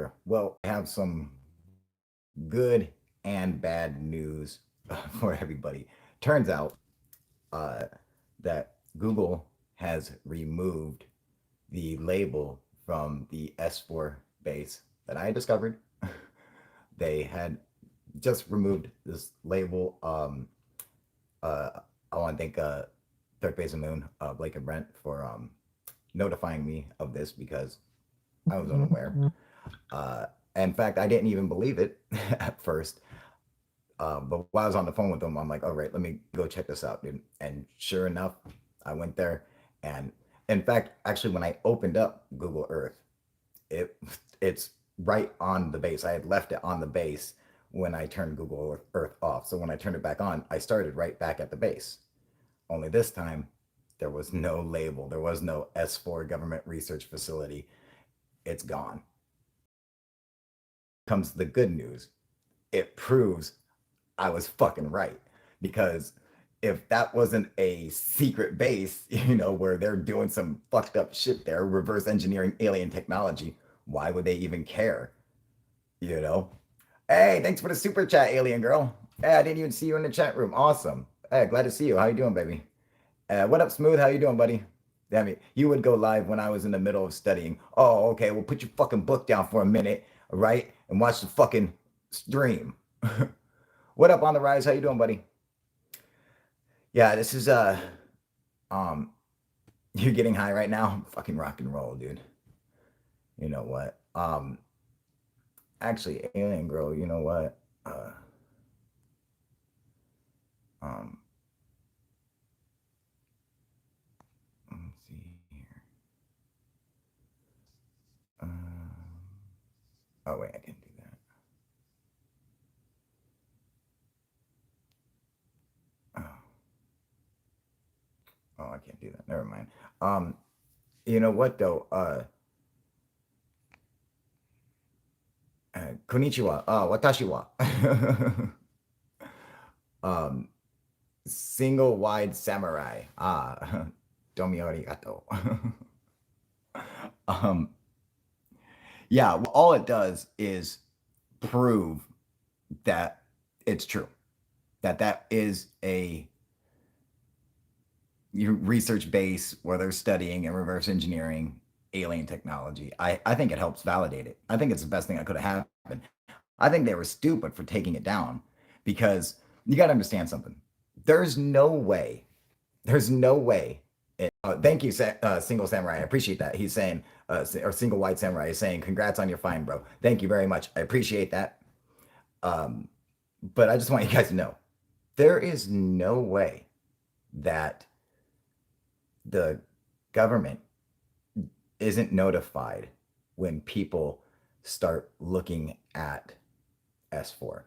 there. Well, I have some good and bad news for everybody. Turns out uh, that Google has removed the label from the S-4 base that I discovered. They had just removed this label. Uh, I want to thank Third Base and Moon, Blake and Brent, for notifying me of this because I was unaware. Uh, in fact, I didn't even believe it at first. But while I was on the phone with them, I'm like, all right, let me go check this out, dude. And sure enough, I went there. And in fact, actually, when I opened up Google Earth, it it's right on the base. I had left it on the base when I turned Google Earth off. So when I turned it back on, I started right back at the base. Only this time, there was no label. There was no S-4 government research facility. It's gone. Comes the good news. It proves I was fucking right. Because if that wasn't a secret base, where they're doing some fucked up shit there, reverse engineering alien technology, why would they even care? You know? Hey, thanks for the super chat, alien girl. Hey, I didn't even see you in the chat room. Awesome. Hey, glad to see you. How you doing, baby? What up, Smooth? How you doing, buddy? Damn it. You would go live when I was in the middle of studying. Oh, okay. Well, put your fucking book down for a minute, all right? And watch the fucking stream. What up on the rise? How you doing, buddy? Yeah, this is um you're getting high right now. Fucking rock and roll, dude. You know what? Actually, alien girl, you know what? Um let's see here. Oh wait, I can do that. Oh, oh, I can't do that. Never mind. You know what though? Konnichiwa. Watashi wa. um, single wide samurai. Domi arigato. um, yeah, well, all it does is prove that it's true. That is a research base where they're studying and reverse engineering alien technology. I think it helps validate it. I think it's the best thing that could have happened. I think they were stupid for taking it down because you got to understand something. There's no way. There's no way. Thank you, Single Samurai. I appreciate that. He's saying, or Single White Samurai is saying, congrats on your find, bro. Thank you very much. I appreciate that. But I just want you guys to know there is no way that the government isn't notified when people start looking at S-4.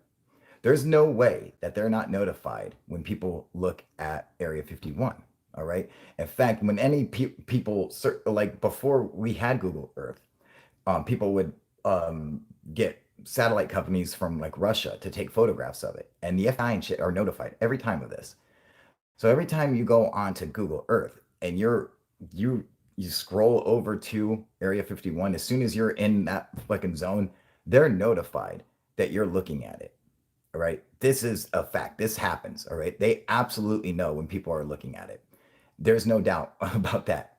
There's no way that they're not notified when people look at Area 51. All right. In fact, when any people, like before we had Google Earth, people would get satellite companies from like Russia to take photographs of it. And the FBI and shit are notified every time of this. So every time you go onto Google Earth and you scroll over to Area 51, as soon as you're in that fucking zone, they're notified that you're looking at it. All right. This is a fact. This happens. All right. They absolutely know when people are looking at it. There's no doubt about that.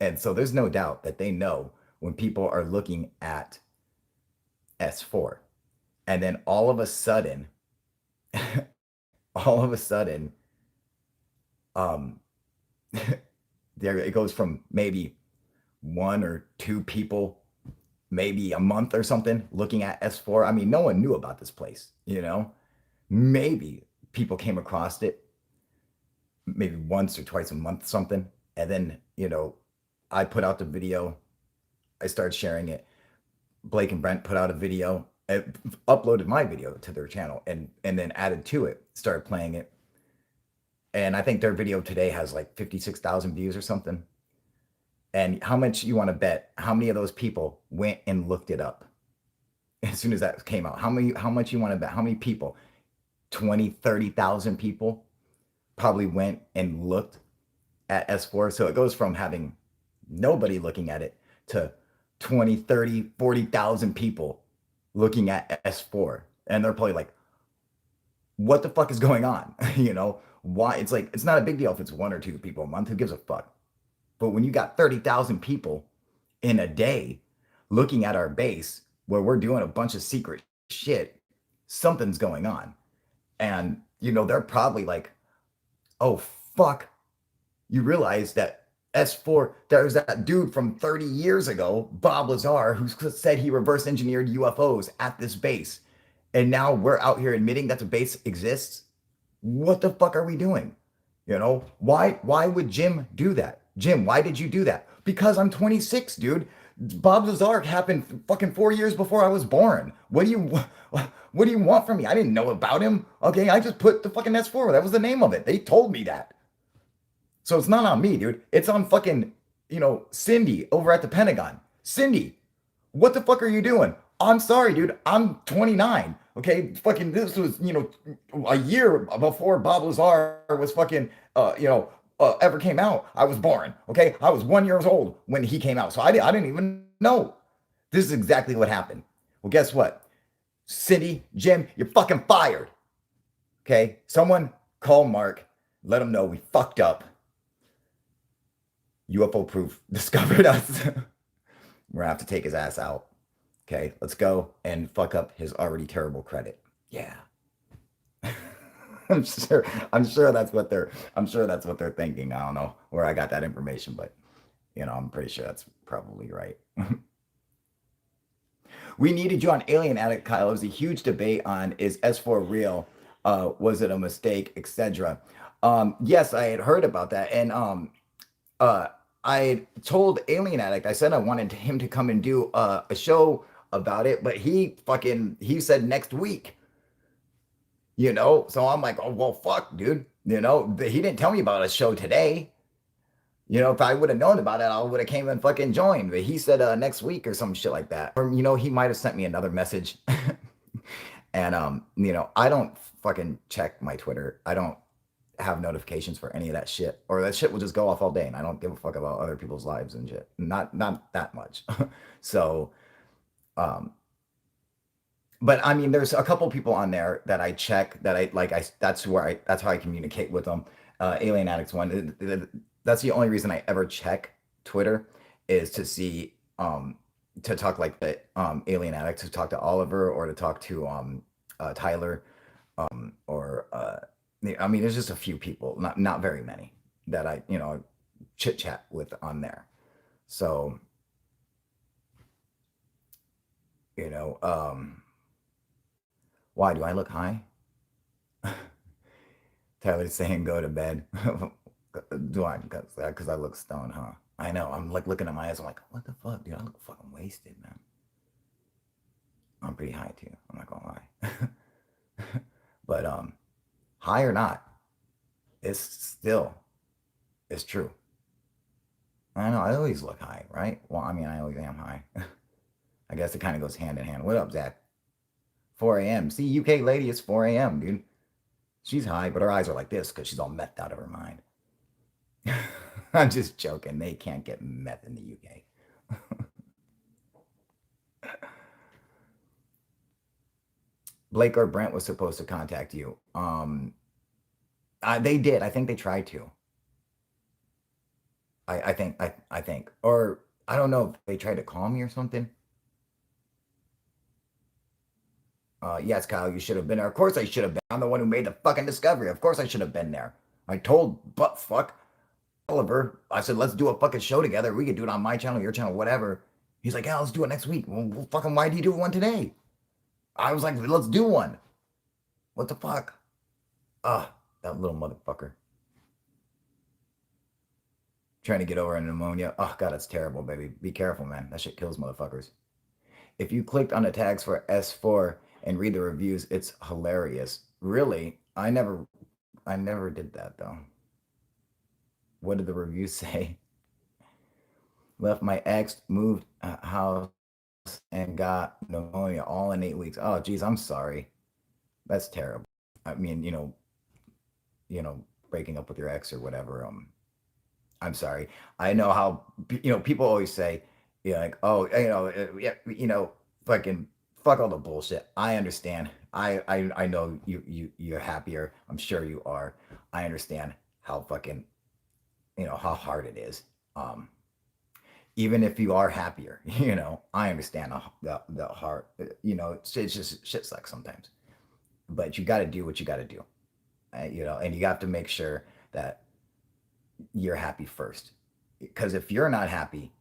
And so there's no doubt that they know when people are looking at S-4. And then all of a sudden, all of a sudden, there it goes from maybe one or two people, maybe a month or something, looking at S-4. I mean, no one knew about this place, Maybe people came across it maybe once or twice a month, something. And then, I put out the video. I started sharing it. Blake and Brent put out a video, uploaded my video to their channel and then added to it, started playing it. And I think their video today has like 56,000 views or something. And how much you want to bet? How many of those people went and looked it up as soon as that came out? How much you want to bet? How many people? 20, 30,000 people probably went and looked at S-4. So it goes from having nobody looking at it to 20, 30, 40,000 people looking at S4. And they're probably like, what the fuck is going on? You know, why? It's like, it's not a big deal if it's one or two people a month. Who gives a fuck? But when you got 30,000 people in a day looking at our base where we're doing a bunch of secret shit, something's going on. And, you know, they're probably like, oh, fuck. You realize that S4, there's that dude from 30 years ago, BobLazar, who said he reverse engineered UFOs at this base. And now we're out here admitting that the base exists. What the fuck are we doing? You know, why would Jim do that? Jim, why did you do that? Because I'm 26, dude. BobLazar happened fucking 4 years before I was born. What do you want from me? I didn't know about him. Okay, I just put the fucking S4. That was the name of it. They told me that. So it's not on me, dude. It's on fucking, Cindy over at the Pentagon. Cindy, what the fuck are you doing? I'm sorry, dude. I'm 29. Okay, fucking this was, a year before Bob Lazar was fucking, ever came out. I was born. Okay, I was 1 year old when he came out, so I didn't even know. This is exactly what happened. Well, guess what? Cindy, Jim, you're fucking fired. Okay, someone call Mark, let him know we fucked up. UFO proof discovered us. We're gonna have to take his ass out. Okay, let's go and fuck up his already terrible credit. Yeah. I'm sure. I'm sure that's what they're thinking. I don't know where I got that information, but I'm pretty sure that's probably right. We needed you on Alien Addict, Kyle. It was a huge debate on is S4 real? Was it a mistake, etc. Yes, I had heard about that, and uh, I told Alien Addict. I said I wanted him to come and do a show about it, but he said next week. So I'm like, oh well, fuck, dude. He didn't tell me about a show today. If I would have known about it, I would have came and fucking joined. But he said next week or some shit like that. Or he might have sent me another message. And I don't fucking check my Twitter. I don't have notifications for any of that shit. Or that shit will just go off all day, and I don't give a fuck about other people's lives and shit. Not that much. So, but I mean, there's a couple people on there that I check that I like. That's how I communicate with them. Alien Addicts one. That's the only reason I ever check Twitter is to see to talk like the Alien Addict, to talk to Oliver or to talk to Tyler or I mean, there's just a few people, not very many that I chit chat with on there. So why do I look high? Tyler's saying go to bed. Do I? Because I look stoned, huh? I know. I'm like looking at my eyes. I'm like, what the fuck, dude? I look fucking wasted, man. I'm pretty high too. I'm not gonna lie. But high or not, it's true. I know. I always look high, right? Well, I mean, I always am high. I guess it kind of goes hand in hand. What up, Zach? 4 a.m. See, UK lady, it's 4 a.m., dude. She's high, but her eyes are like this because she's all methed out of her mind. I'm just joking. They can't get meth in the UK. Blake or Brent was supposed to contact you. They did. I think they tried to. I think, or I don't know if they tried to call me or something. Yes, Kyle, you should have been there. Of course I should have been. I'm the one who made the fucking discovery. Of course I should have been there. I told butt fuck Oliver. I said, let's do a fucking show together. We could do it on my channel, your channel, whatever. He's like, yeah, let's do it next week. Well, fucking why do you do one today? I was like, let's do one. What the fuck? That little motherfucker. Trying to get over a pneumonia. Oh, God, it's terrible, baby. Be careful, man. That shit kills motherfuckers. If you clicked on the tags for S4 and read the reviews, it's hilarious. Really? I never did that, though. What did the reviews say? Left my ex, moved house, and got pneumonia all in 8 weeks. Oh, geez, I'm sorry. That's terrible. I mean, breaking up with your ex or whatever. I'm sorry. I know how, people always say, You're like, oh, yeah, fucking fuck all the bullshit. I understand. I know you're happier. I'm sure you are. I understand how fucking how hard it is. Um, Even if you are happier, I understand the hard. It's just shit sucks sometimes. But you got to do what you got to do, and you have to make sure that you're happy first. Because if you're not happy,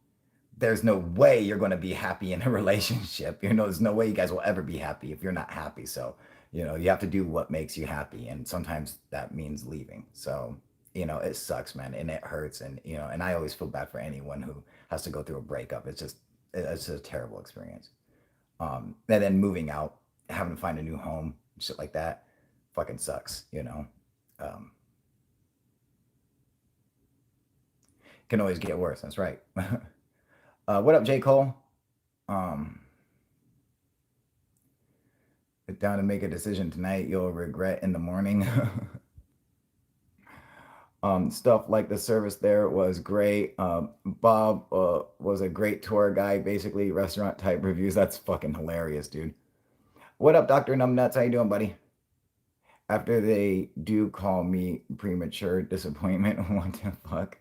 there's no way you're going to be happy in a relationship. There's no way you guys will ever be happy if you're not happy. So, you have to do what makes you happy. And sometimes that means leaving. So, it sucks, man. And it hurts. And I always feel bad for anyone who has to go through a breakup. It's a terrible experience. And then moving out, having to find a new home, shit like that, fucking sucks. Um, can always get worse. That's right. What up, JCole? Um, Sit down and make a decision tonight you'll regret in the morning. Stuff like the service there was great. Bob was a great tour guide, basically restaurant type reviews. That's fucking hilarious, dude. What up, Dr. Numbnuts? How you doing, buddy? After they do call me premature disappointment, what the fuck?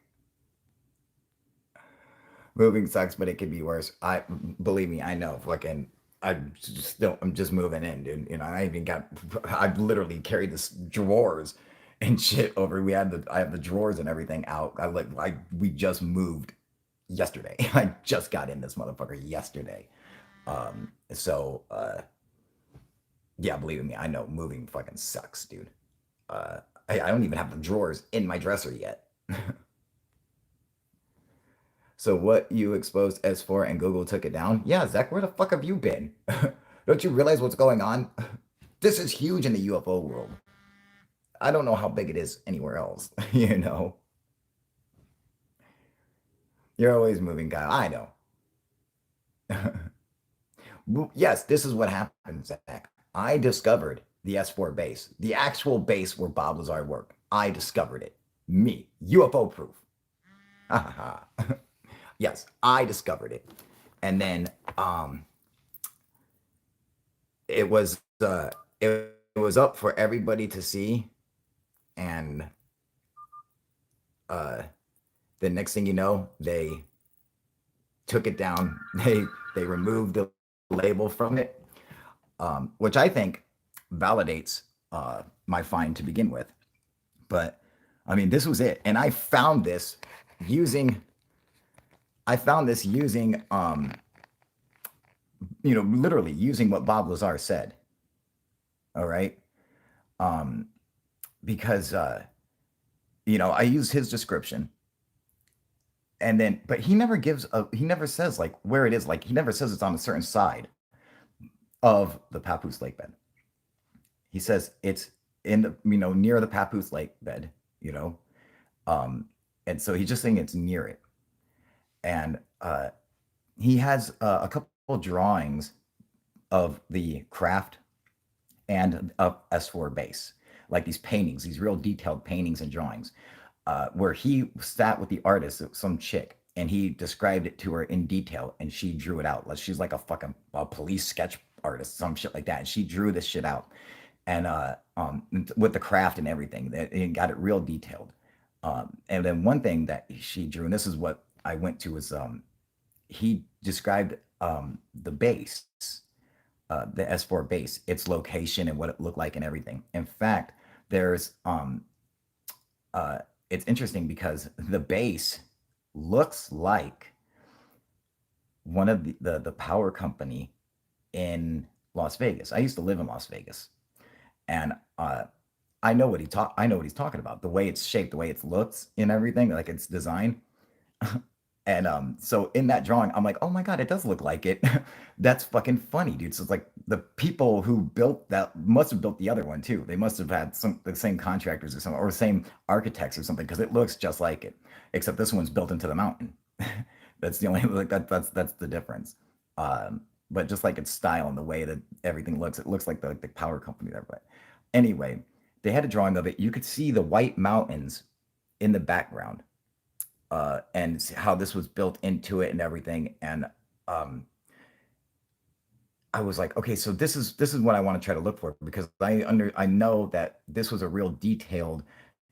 Moving sucks, but it could be worse. I believe me, I know. Fucking, I'm just moving in, dude. I literally carried this drawers and shit over. I have the drawers and everything out. We just moved yesterday. I just got in this motherfucker yesterday. Yeah, believe me, I know moving fucking sucks, dude. I don't even have the drawers in my dresser yet. So what, you exposed S-4 and Google took it down? Yeah, Zach, where the fuck have you been? Don't you realize what's going on? This is huge in the UFO world. I don't know how big it is anywhere else, You're always moving, Kyle. I know. Yes, this is what happened, Zach. I discovered the S-4 base, the actual base where BobLazar worked. I discovered it. Me. UFO proof. Ha ha ha. Yes, I discovered it. And then it was it was up for everybody to see. And the next thing you know, they took it down. They removed the label from it, which I think validates my find to begin with. But I mean, this was it, and I found this using literally using what BobLazar said. All right, because I used his description, and then but he never says like where it is. Like he never says it's on a certain side of the Papoose Lake bed. He says it's in the near the Papoose Lake bed, and so he's just saying it's near it. And he has a couple drawings of the craft and of S-4 base, like these paintings, these real detailed paintings and drawings, where he sat with the artist, some chick, and he described it to her in detail, and she drew it out. Like she's like a fucking police sketch artist, some shit like that, and she drew this shit out, and with the craft and everything, and got it real detailed. And then one thing that she drew, and this is what I went to, was he described the base, the S-4 base, its location and what it looked like and everything. In fact, there's it's interesting because the base looks like one of the power company in Las Vegas. I used to live in Las Vegas, and I know what he's talking about. The way it's shaped, the way it looks, and everything, like its design. And so in that drawing, I'm like, oh my God, it does look like it. That's fucking funny, dude. So it's like the people who built that must have built the other one too. They must have had the same contractors or something, or same architects or something, because it looks just like it, except this one's built into the mountain. That's the only like that's the difference. But just like its style and the way that everything looks, it looks like the power company there. But anyway, they had a drawing of it. You could see the white mountains in the background. And how this was built into it and everything. And um, I was like, okay, so this is what I want to try to look for because I know that this was a real detailed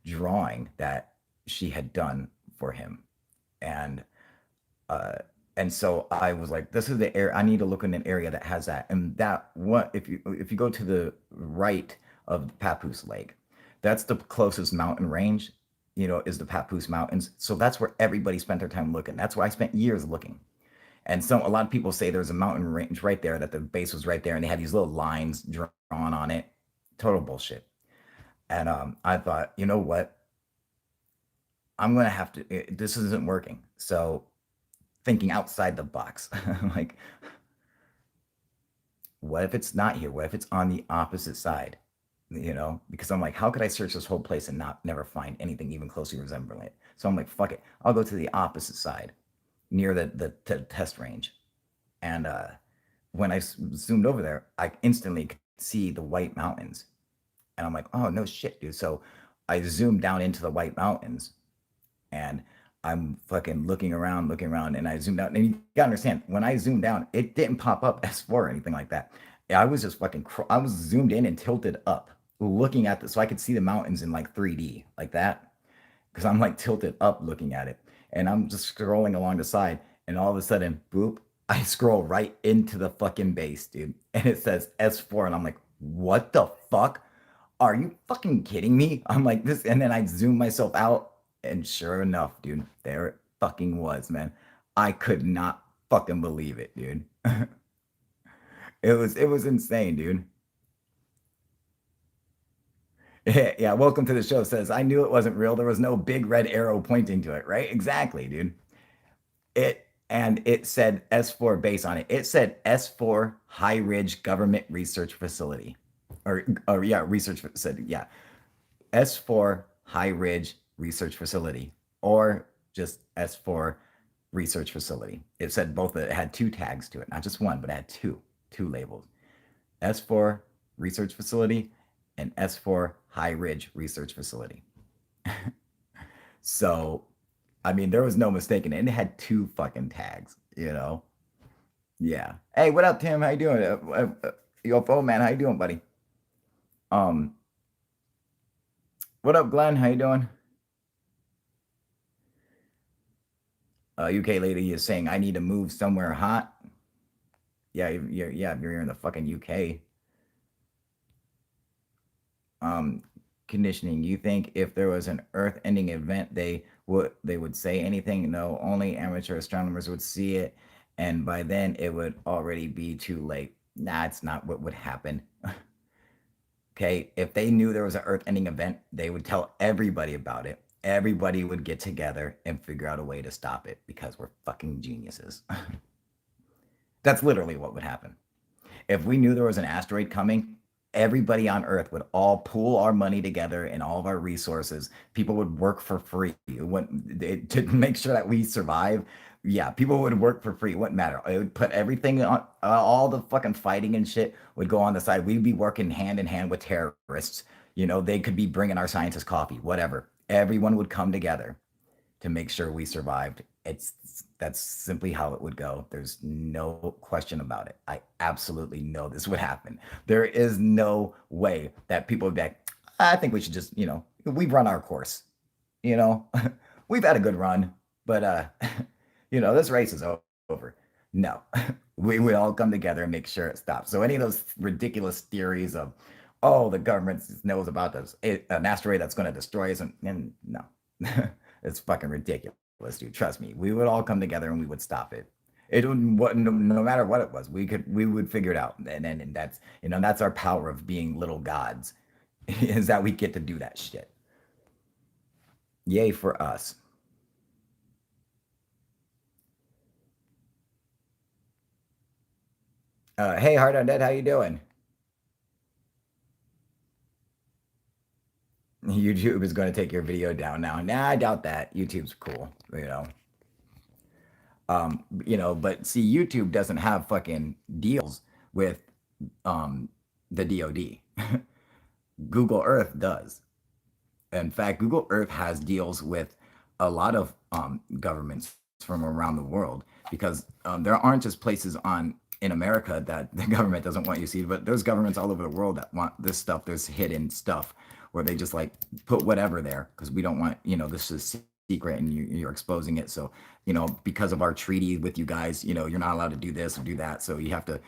drawing that she had done for him, and uh, and so I was like, this is the area I need to look in an area that has that, and that what if you go to the right of the Papoose Lake, that's the closest mountain range, is the Papoose Mountains. So that's where everybody spent their time looking. That's where I spent years looking. And so a lot of people say there's a mountain range right there, that the base was right there, and they had these little lines drawn on it. Total bullshit. And I thought, you know what? I'm gonna have to. This isn't working. So thinking outside the box, like, what if it's not here? What if it's on the opposite side? Because I'm like, how could I search this whole place and not never find anything even closely resembling it? So I'm like, fuck it. I'll go to the opposite side near the test range. And when I zoomed over there, I instantly could see the White Mountains. And I'm like, oh, no shit, dude. So I zoomed down into the White Mountains and I'm fucking looking around, and I zoomed out. And you gotta understand, when I zoomed down, it didn't pop up S-4 or anything like that. I was just I was zoomed in and tilted up, looking at this, so I could see the mountains in like 3D, like that, because I'm like tilted up looking at it. And I'm just scrolling along the side, and all of a sudden, boop, I scroll right into the fucking base, dude. And it says S-4, and I'm like, what the fuck? Are you fucking kidding me? I'm like this, and then I zoom myself out, and sure enough, dude, there it fucking was, man. I could not fucking believe it, dude. It was insane, dude. Yeah, yeah, welcome to the show says, I knew it wasn't real. There was no big red arrow pointing to it, right? Exactly, dude. It said S-4 base on it. It said S-4 High Ridge Government Research Facility. Or yeah, research said, yeah. S-4 High Ridge Research Facility, or just S-4 Research Facility. It said both. It had two tags to it, not just one, but it had two labels: S-4 Research Facility and S-4 High Ridge Research Facility. So, I mean, there was no mistaking it. And it had two fucking tags. Yeah. Hey, what up, Tim? How you doing? Yo, phone man, how you doing, buddy? Um, what up, Glenn? How you doing? UK lady is saying I need to move somewhere hot. Yeah, if you're in the fucking UK. Um, Conditioning. You think if there was an Earth-ending event, they would say anything? No, only amateur astronomers would see it, and by then it would already be too late. Nah, it's not what would happen. Okay, if they knew there was an Earth-ending event, they would tell everybody about it. Everybody would get together and figure out a way to stop it because we're fucking geniuses. That's literally what would happen. If we knew there was an asteroid coming, everybody on Earth would all pool our money together and all of our resources. People would work for free to make sure that we survive. Yeah, people would work for free. It wouldn't matter. It would put everything on, all the fucking fighting and shit would go on the side. We'd be working hand in hand with terrorists. They could be bringing our scientists coffee, whatever. Everyone would come together to make sure we survived. That's simply how it would go. There's no question about it. I absolutely know this would happen. There is no way that people would be like, I think we should just, we've run our course. You know, we've had a good run, but this race is over. No, we would all come together and make sure it stops. So any of those ridiculous theories of, oh, the government knows about this, an asteroid that's going to destroy us, and no, it's fucking ridiculous. Dude, trust me, we would all come together and we would stop it. It would, no matter what it was, we would figure it out. And that's our power of being little gods, is that we get to do that shit. Yay for us. Hey, Hard Undead, how you doing? YouTube is going to take your video down now. Nah, I doubt that. YouTube's cool, but see, YouTube doesn't have fucking deals with the DoD. Google Earth does. In fact, Google Earth has deals with a lot of governments from around the world because there aren't just places on in America that the government doesn't want you to see, but there's governments all over the world that want this stuff. There's hidden stuff where they just like put whatever there because we don't want, this is secret and you're exposing it. So, because of our treaty with you guys, you're not allowed to do this or do that. So you have to,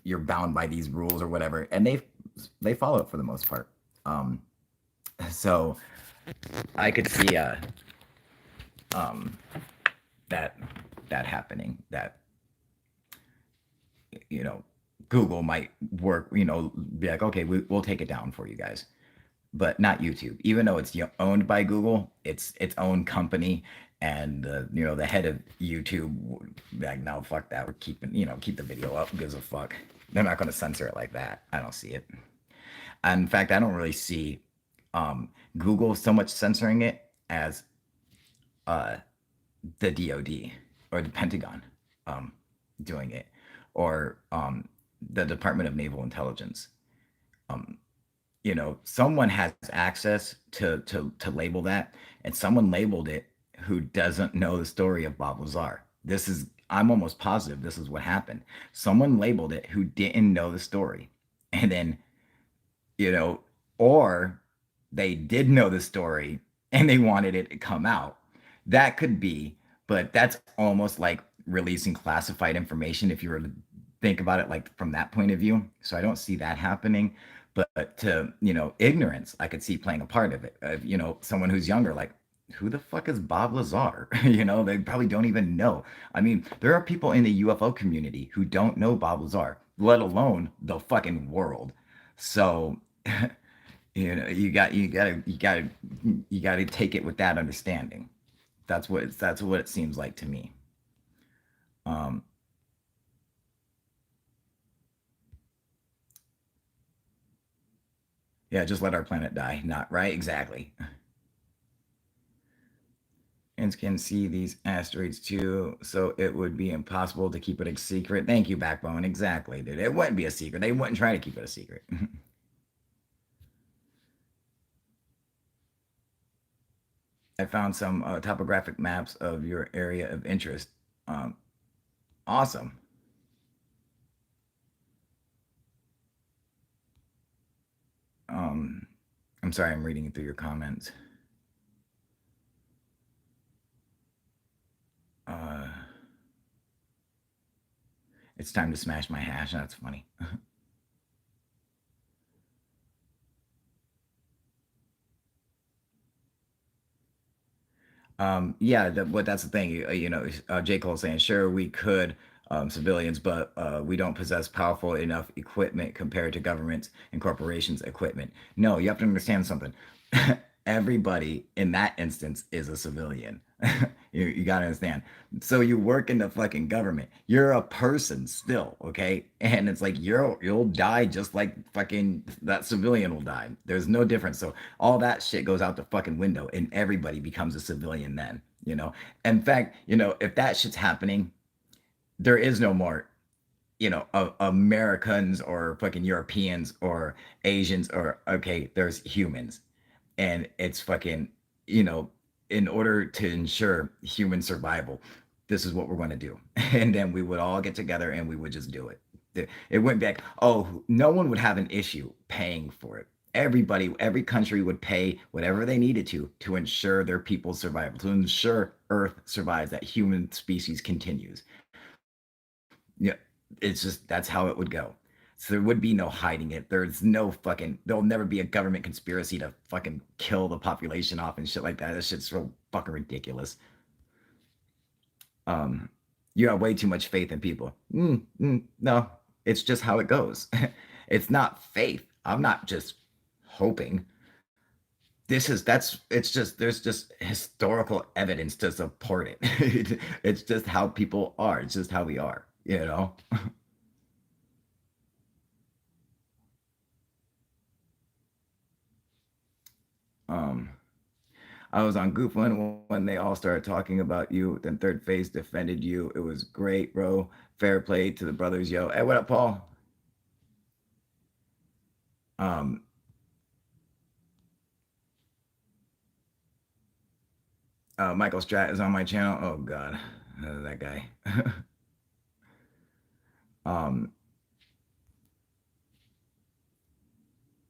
you're bound by these rules or whatever. And they follow it for the most part. Um, so I could see um, that that happening. That you know Google might work. Be like, okay, we'll take it down for you guys, but not YouTube. Even though it's owned by Google, it's its own company, and the head of YouTube would be like, no, fuck that. We're keeping keep the video up. Gives a fuck. They're not going to censor it like that. I don't see it. And in fact, I don't really see Google so much censoring it as uh, the DoD or the Pentagon um, doing it, or the Department of Naval Intelligence. Um, Someone has access to label that, and someone labeled it who doesn't know the story of BobLazar. I'm almost positive this is what happened. Someone labeled it who didn't know the story, and then you know, or they did know the story and they wanted it to come out. That could be, but that's almost like releasing classified information if you were to think about it like from that point of view. So I don't see that happening. But to, ignorance, I could see playing a part of it. Someone who's younger, like, who the fuck is Bob Lazar? They probably don't even know. I mean, there are people in the UFO community who don't know Bob Lazar, let alone the fucking world. So you gotta take it with that understanding. That's what it seems like to me. Um, yeah, just let our planet die. Not right, exactly. And can see these asteroids too, so it would be impossible to keep it a secret. Thank you, Backbone. Exactly, dude. It wouldn't be a secret. They wouldn't try to keep it a secret. I found some topographic maps of your area of interest. Um, awesome. Um, I'm sorry, I'm reading through your comments. Uh, it's time to smash my hash. That's funny. Yeah, that's the thing. JCole saying, sure, we could civilians, but we don't possess powerful enough equipment compared to governments and corporations' equipment. No, you have to understand something. Everybody in that instance is a civilian. You got to understand. So you work in the fucking government. You're a person still, okay? And it's like you'll die just like fucking that civilian will die. There's no difference. So all that shit goes out the fucking window and everybody becomes a civilian then. In fact, if that shit's happening, there is no more, Americans or fucking Europeans or Asians or okay, there's humans. And it's fucking, you know, in order to ensure human survival, this is what we're going to do. And then we would all get together and we would just do it. It went back. Oh, no one would have an issue paying for it. Every country would pay whatever they needed to ensure their people's survival, to ensure Earth survives, that human species continues. Yeah, it's just that's how it would go. So there would be no hiding it. There'll never be a government conspiracy to fucking kill the population off and shit like that. That shit's so fucking ridiculous. Um, you have way too much faith in people. No, it's just how it goes. It's not faith. I'm not just hoping. It's just, there's just historical evidence to support it. It's just how people are. It's just how we are. Um, I was on Gooflin when they all started talking about you. Then Third Phase defended you. It was great, bro. Fair play to the brothers, yo. Hey, what up, Paul? Um, Michael Strat is on my channel. Oh God, that guy. um,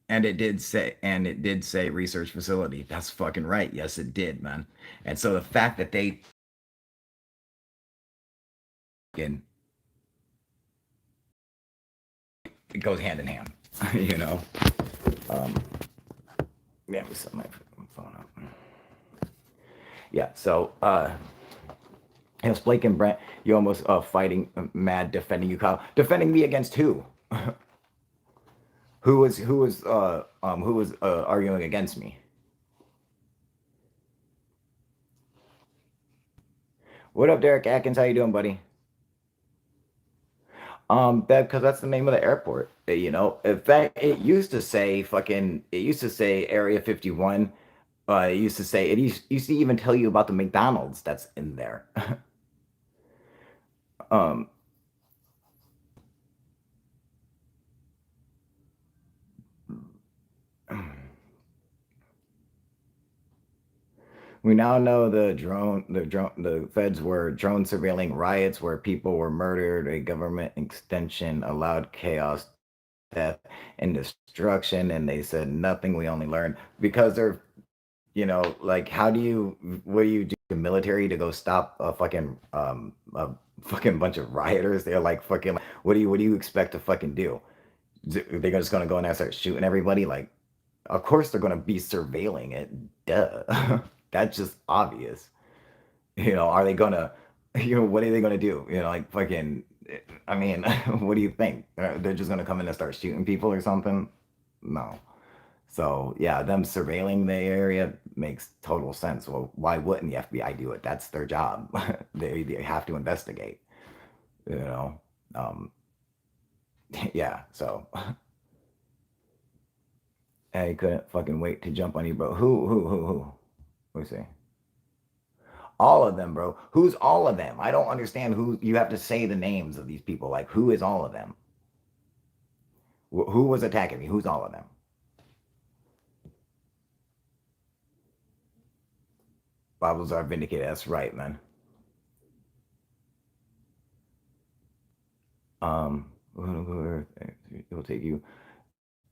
and it did say research facility. That's fucking right. Yes, it did, man. And so the fact that they fucking it goes hand in hand, you know. Um, yeah, let me set my phone up. Yeah, so it was Blake and Brent. You almost fighting mad, defending you, Kyle. Defending me against who? Who was arguing against me? What up, Derek Atkins? How you doing, buddy? That because that's the name of the airport. You know, in fact, it used to say Area 51. It used to say used to even tell you about the McDonald's that's in there. um, we now know the feds were drone surveilling riots where people were murdered. A government extension allowed chaos, death, and destruction, and they said nothing. We only learned because they're, like, what do you do the military to go stop a fucking bunch of rioters? They're like fucking, what do you expect to fucking do? They're just gonna go in there and start shooting everybody? Like, of course they're gonna be surveilling it. Duh. That's just obvious. Are they gonna, what are they gonna do? Like fucking, I mean, what do you think? They're just gonna come in and start shooting people or something? No. So yeah, them surveilling the area makes total sense. Well, why wouldn't the FBI do it? That's their job. They have to investigate. You know. Um, yeah. So I couldn't fucking wait to jump on you, bro. Who? Let me see. All of them, bro. Who's all of them? I don't understand who. You have to say the names of these people. Like, who is all of them? Who was attacking me? Who's all of them? BobLazar vindicated. That's right, man. It will take you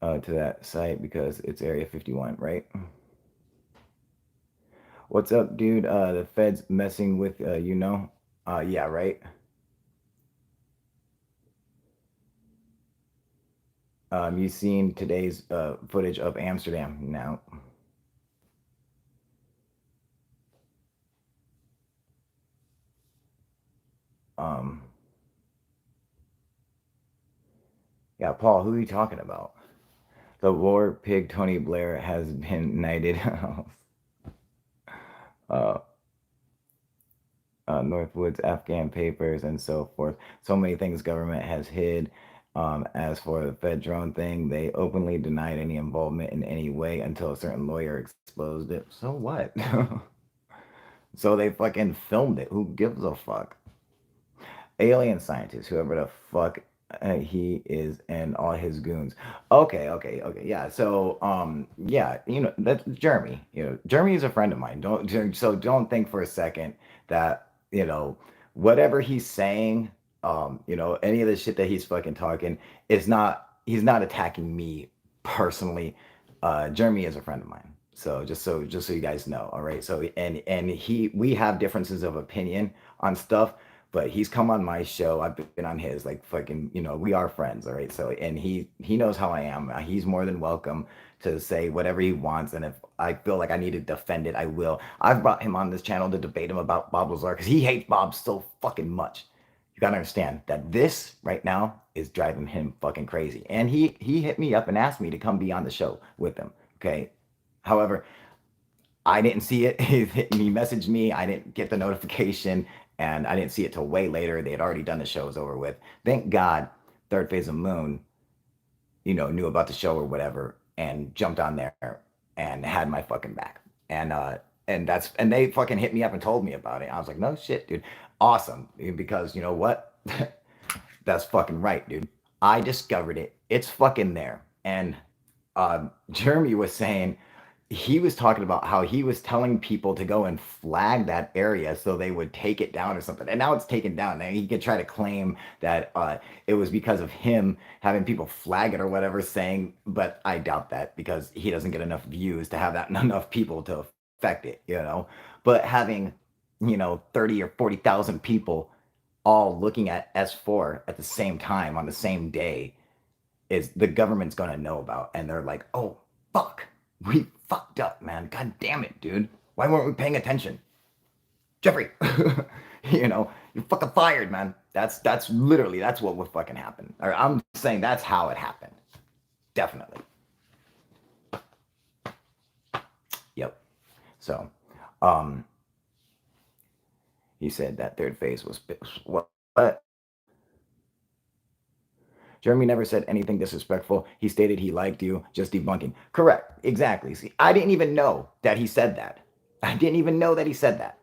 to that site because it's Area 51, right? What's up, dude? The Fed's messing with yeah, right. You seen today's footage of Amsterdam now? Um, yeah, Paul, who are you talking about? The war pig Tony Blair has been knighted. uh, Northwood's Afghan papers and so forth. So many things government has hid. As for the Fed drone thing, they openly denied any involvement in any way until a certain lawyer exposed it. So what? So they fucking filmed it. Who gives a fuck? Alien scientist, whoever the fuck he is, and all his goons. Okay. Yeah. So, yeah, that's Jeremy. Jeremy is a friend of mine. Don't think for a second that, whatever he's saying, any of the shit that he's fucking talking he's not attacking me personally. Jeremy is a friend of mine. So just so you guys know, all right. So and we have differences of opinion on stuff, but he's come on my show. I've been on his, like, fucking, we are friends, all right? So, and he knows how I am. He's more than welcome to say whatever he wants, and if I feel like I need to defend it, I will. I've brought him on this channel to debate him about BobLazar because he hates Bob so fucking much. You gotta understand that this right now is driving him fucking crazy. And he hit me up and asked me to come be on the show with him. Okay. However, I didn't see it. He messaged me. I didn't get the notification, and I didn't see it till way later. They had already done the show. It was over with. Thank God, Third Phase of Moon, knew about the show or whatever, and jumped on there and had my fucking back. And they fucking hit me up and told me about it. I was like, no shit, dude, awesome, because you know what? That's fucking right, dude. I discovered it. It's fucking there. And Jeremy was saying he was talking about how he was telling people to go and flag that area so they would take it down or something. And now it's taken down. Now he could try to claim that it was because of him having people flag it or whatever, saying, but I doubt that because he doesn't get enough views to have that enough people to affect it, you know. But having, 30 or 40,000 people all looking at S-4 at the same time on the same day is the government's going to know about. And they're like, oh, fuck, we fucked up, man. God damn it, dude. Why weren't we paying attention? Jeffrey, you're fucking fired, man. That's literally, that's what would fucking happen. Or I'm saying that's how it happened. Definitely. Yep. So, he said that third phase was what? Jeremy never said anything disrespectful. He stated he liked you, just debunking. Correct. Exactly. See, I didn't even know that he said that. I didn't even know that he said that.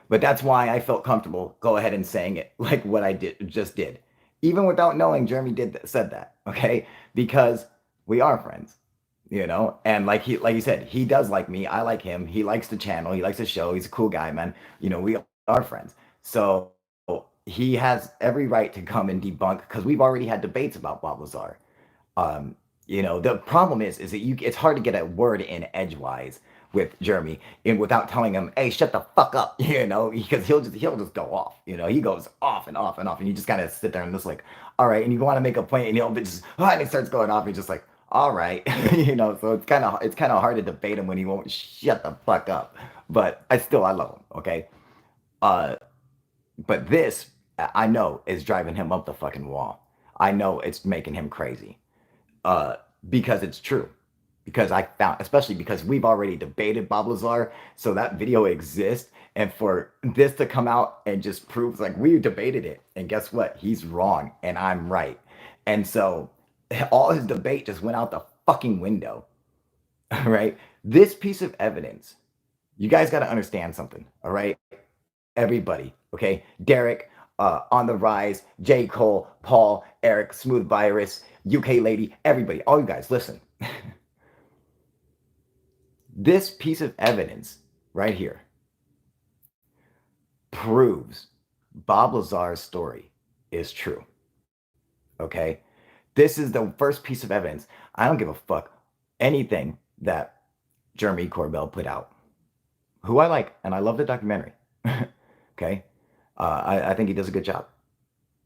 But that's why I felt comfortable go ahead and saying it like what I just did. Even without knowing Jeremy said that, okay? Because we are friends, And like he said, he does like me. I like him. He likes the channel. He likes the show. He's a cool guy, man. We are friends. So he has every right to come and debunk because we've already had debates about BobLazar. The problem is that it's hard to get a word in edgewise with Jeremy and without telling him, hey, shut the fuck up, because he'll just go off. He goes off and off and off, and you just kind of sit there and just like, all right, and you want to make a point, and he'll just and he starts going off, and just like, all right, so it's kind of hard to debate him when he won't shut the fuck up. But I love him, okay? But this, I know, is driving him up the fucking wall. I know it's making him crazy. Because it's true. Because I found, especially because we've already debated BobLazar, so that video exists. And for this to come out and just proves like we debated it, and guess what? He's wrong and I'm right. And so all his debate just went out the fucking window. Right? This piece of evidence, you guys got to understand something, all right? Everybody, okay? Derek, On the Rise, JCole, Paul, Eric, Smooth Virus, UK Lady, everybody, all you guys, listen. This piece of evidence right here proves BobLazar's story is true. Okay? This is the first piece of evidence. I don't give a fuck anything that Jeremy Corbell put out, who I like, and I love the documentary. Okay? I think he does a good job.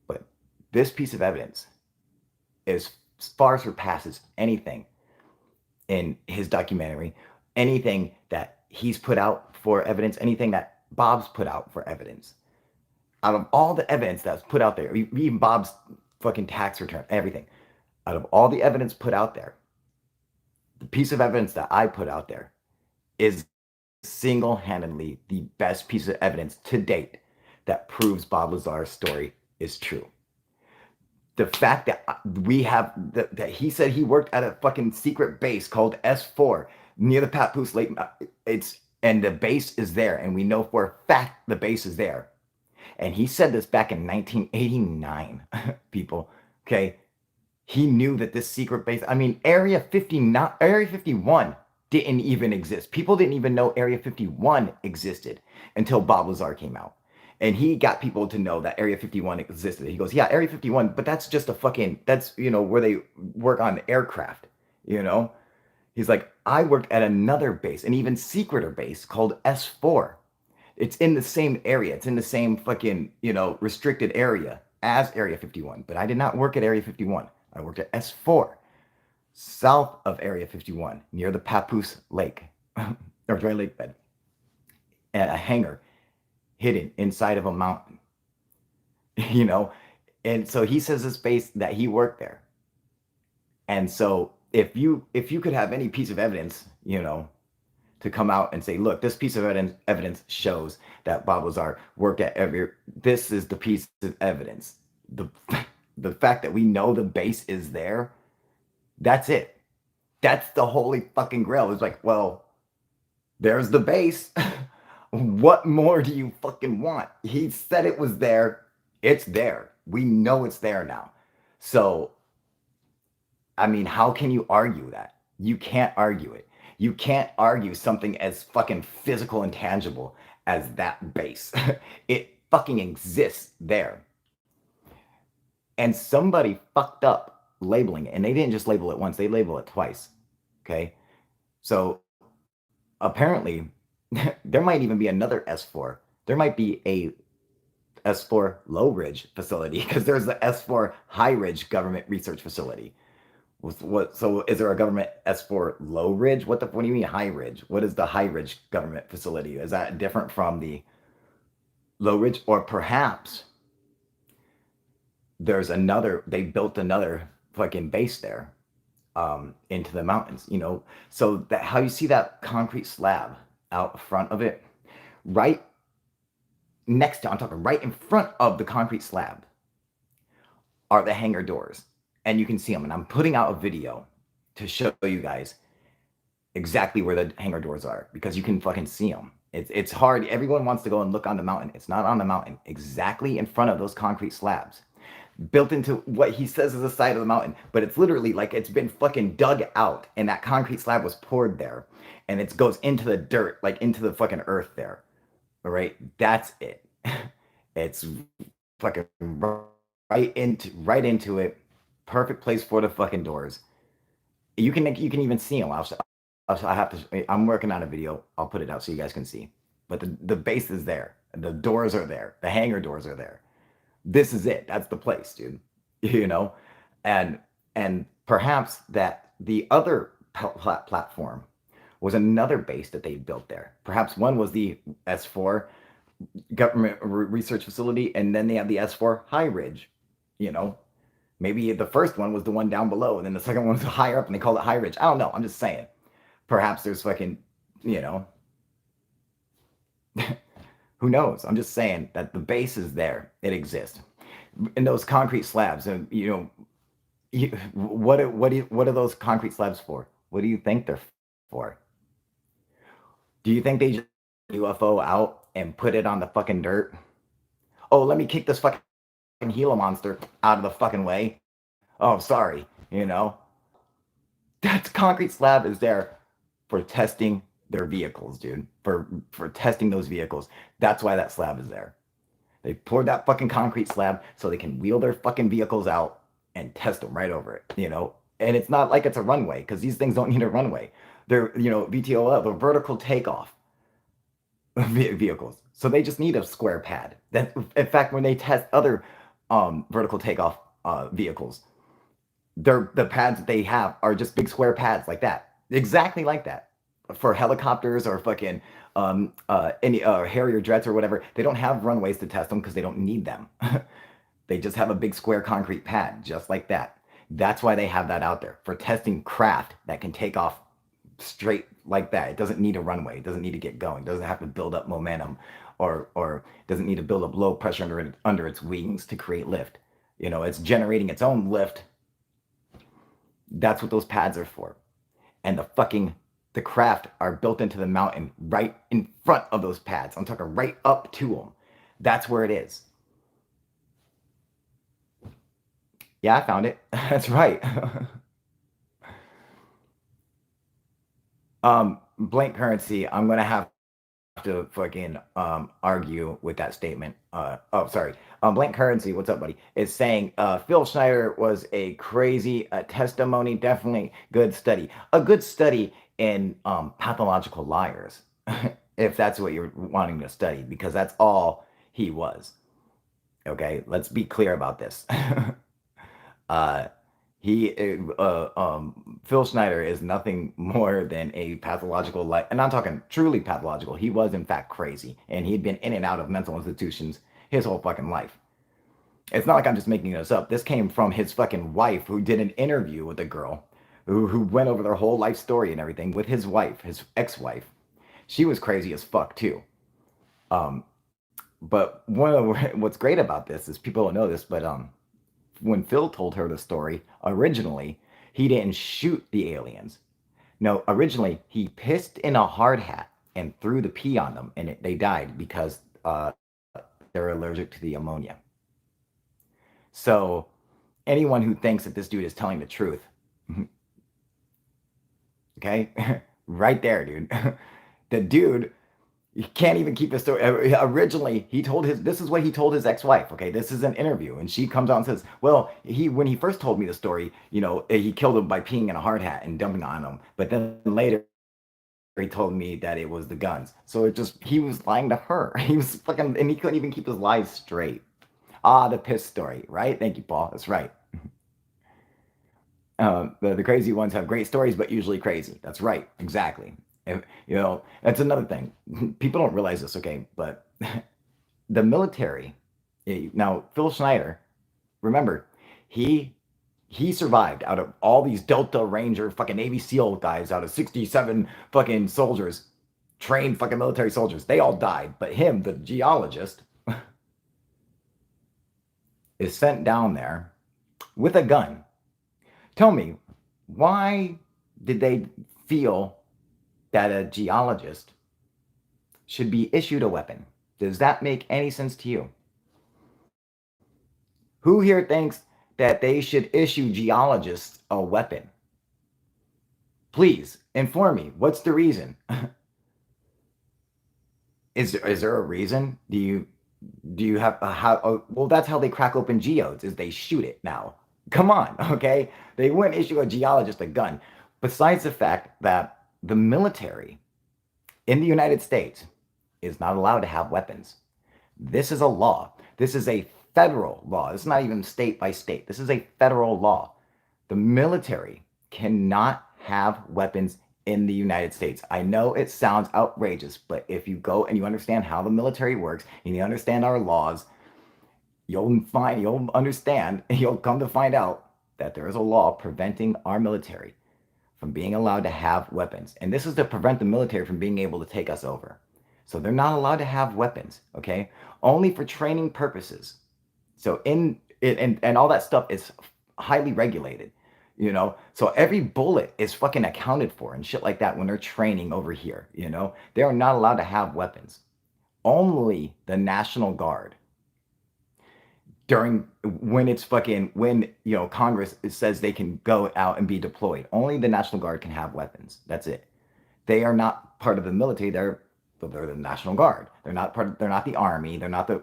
But this piece of evidence is far surpasses anything in his documentary, anything that he's put out for evidence, anything that Bob's put out for evidence. Out of all the evidence that's put out there, even Bob's fucking tax return, everything, out of all the evidence put out there, the piece of evidence that I put out there is single-handedly the best piece of evidence to date that proves BobLazar's story is true. The fact that we have that he said he worked at a fucking secret base called S-4 near the Papoose Lake, and the base is there, and we know for a fact the base is there. And he said this back in 1989, people. Okay, he knew that this secret base. I mean, Area 51 didn't even exist. People didn't even know Area 51 existed until BobLazar came out. And he got people to know that Area 51 existed. He goes, yeah, Area 51, but that's just that's, where they work on aircraft, He's like, I worked at another base, an even secreter base called S-4. It's in the same area. It's in the same fucking, restricted area as Area 51. But I did not work at Area 51. I worked at S-4, south of Area 51, near the Papoose Lake, or dry lake bed, and a hangar hidden inside of a mountain, and so he says this base that he worked there. And so if you could have any piece of evidence, to come out and say, look, this piece of evidence shows that BobLazar worked at this is the piece of evidence. The fact that we know the base is there, that's it. That's the holy fucking grail. It's like, well, there's the base. What more do you fucking want? He said it was there. It's there. We know it's there now. So, I mean, how can you argue that? You can't argue it. You can't argue something as fucking physical and tangible as that base. It fucking exists there. And somebody fucked up labeling it. And they didn't just label it once, they label it twice. Okay. So apparently, there might even be another S-4. There might be a S-4 Low Ridge facility because there's the S-4 High Ridge Government Research Facility. What? So is there a government S-4 Low Ridge? What do you mean High Ridge? What is the High Ridge Government Facility? Is that different from the Low Ridge? Or perhaps they built another fucking base there into the mountains, So that how you see that concrete slab out front of it, right I'm talking right in front of the concrete slab are the hangar doors. And you can see them. And I'm putting out a video to show you guys exactly where the hangar doors are because you can fucking see them. It's hard. Everyone wants to go and look on the mountain. It's not on the mountain. Exactly in front of those concrete slabs. Built into what he says is the side of the mountain, but it's literally like it's been fucking dug out and that concrete slab was poured there and it goes into the dirt, like into the fucking earth there. All right, that's it. It's fucking right into it. Perfect place for the fucking doors. You can even see them. I'm working on a video. I'll put it out so you guys can see. But the base is there. The doors are there. The hangar doors are there. This is it. That's the place, dude. And perhaps that the other platform was another base that they built there. Perhaps one was the S-4 government research facility, and then they have the S-4 High Ridge. Maybe the first one was the one down below, and then the second one was higher up, and they called it High Ridge. I don't know. I'm just saying. Perhaps there's fucking, who knows? I'm just saying that the base is there. It exists. And those concrete slabs, what are those concrete slabs for? What do you think they're for? Do you think they just UFO out and put it on the fucking dirt? Oh, let me kick this fucking Gila monster out of the fucking way. Oh, sorry. That concrete slab is there for testing their vehicles, dude. For testing those vehicles. That's why that slab is there. They poured that fucking concrete slab so they can wheel their fucking vehicles out and test them right over it, And it's not like it's a runway because these things don't need a runway. They're, VTOL, the vertical takeoff vehicles. So they just need a square pad. That, in fact, when they test other vertical takeoff vehicles, the pads that they have are just big square pads like that, exactly like that. For helicopters or fucking any Harrier jets or whatever, they don't have runways to test them because they don't need them. They just have a big square concrete pad, just like that. That's why they have that out there for testing craft that can take off straight like that. It doesn't need a runway. It doesn't need to get going. It doesn't have to build up momentum or doesn't need to build up low pressure under its wings to create lift. It's generating its own lift. That's what those pads are for. And the craft are built into the mountain right in front of those pads. I'm talking right up to them. That's where it is. Yeah, I found it. That's right. Blank currency. I'm gonna have to fucking argue with that statement. Sorry. Blank currency. What's up, buddy? Is saying Phil Schneider was a crazy testimony. Definitely good study. A good study in pathological liars, if that's what you're wanting to study, because that's all he was. Okay, let's be clear about this. Phil Schneider is nothing more than a pathological liar, and I'm talking truly pathological. He was in fact crazy, and he'd been in and out of mental institutions his whole fucking life. It's not like I'm just making this up. This came from his fucking wife, who did an interview with a girl who went over their whole life story and everything with his wife, his ex-wife. She was crazy as fuck too. But what's great about this is people don't know this, but when Phil told her the story, originally he didn't shoot the aliens. No, originally he pissed in a hard hat and threw the pee on them, and they died because they're allergic to the ammonia. So anyone who thinks that this dude is telling the truth, okay, right there, dude. The dude, he can't even keep his story. Originally, he told his this is what he told his ex-wife. Okay, this is an interview, and she comes out and says, "Well, he when he first told me the story, he killed him by peeing in a hard hat and dumping on him. But then later, he told me that it was the guns. So it just he was lying to her. He was fucking, and he couldn't even keep his lies straight. Ah, the piss story, right? Thank you, Paul. That's right. The crazy ones have great stories, but usually crazy. That's right. Exactly. That's another thing. People don't realize this, okay? But the military, now, Phil Schneider, remember, he he survived out of all these Delta Ranger fucking Navy SEAL guys out of 67 fucking soldiers, trained fucking military soldiers. They all died. But him, the geologist, is sent down there with a gun. Tell me, why did they feel that a geologist should be issued a weapon? Does that make any sense to you? Who here thinks that they should issue geologists a weapon? Please inform me. What's the reason? Is there a reason? Do you have how? Oh, well, that's how they crack open geodes. Is they shoot it now? Come on, okay? They wouldn't issue a geologist a gun. Besides the fact that the military in the United States is not allowed to have weapons. This is a law. This is a federal law. It's not even state by state. This is a federal law. The military cannot have weapons in the United States. I know it sounds outrageous, but if you go and you understand how the military works and you understand our laws, you'll understand, you'll come to find out that there is a law preventing our military from being allowed to have weapons. And this is to prevent the military from being able to take us over. So they're not allowed to have weapons, okay? Only for training purposes. So in it and all that stuff is highly regulated, So every bullet is fucking accounted for and shit like that when they're training over here. They are not allowed to have weapons. Only the National Guard during when Congress says they can go out and be deployed. Only the National Guard can have weapons. That's it. They are not part of the military. They're the National Guard. They're not the Army. They're not the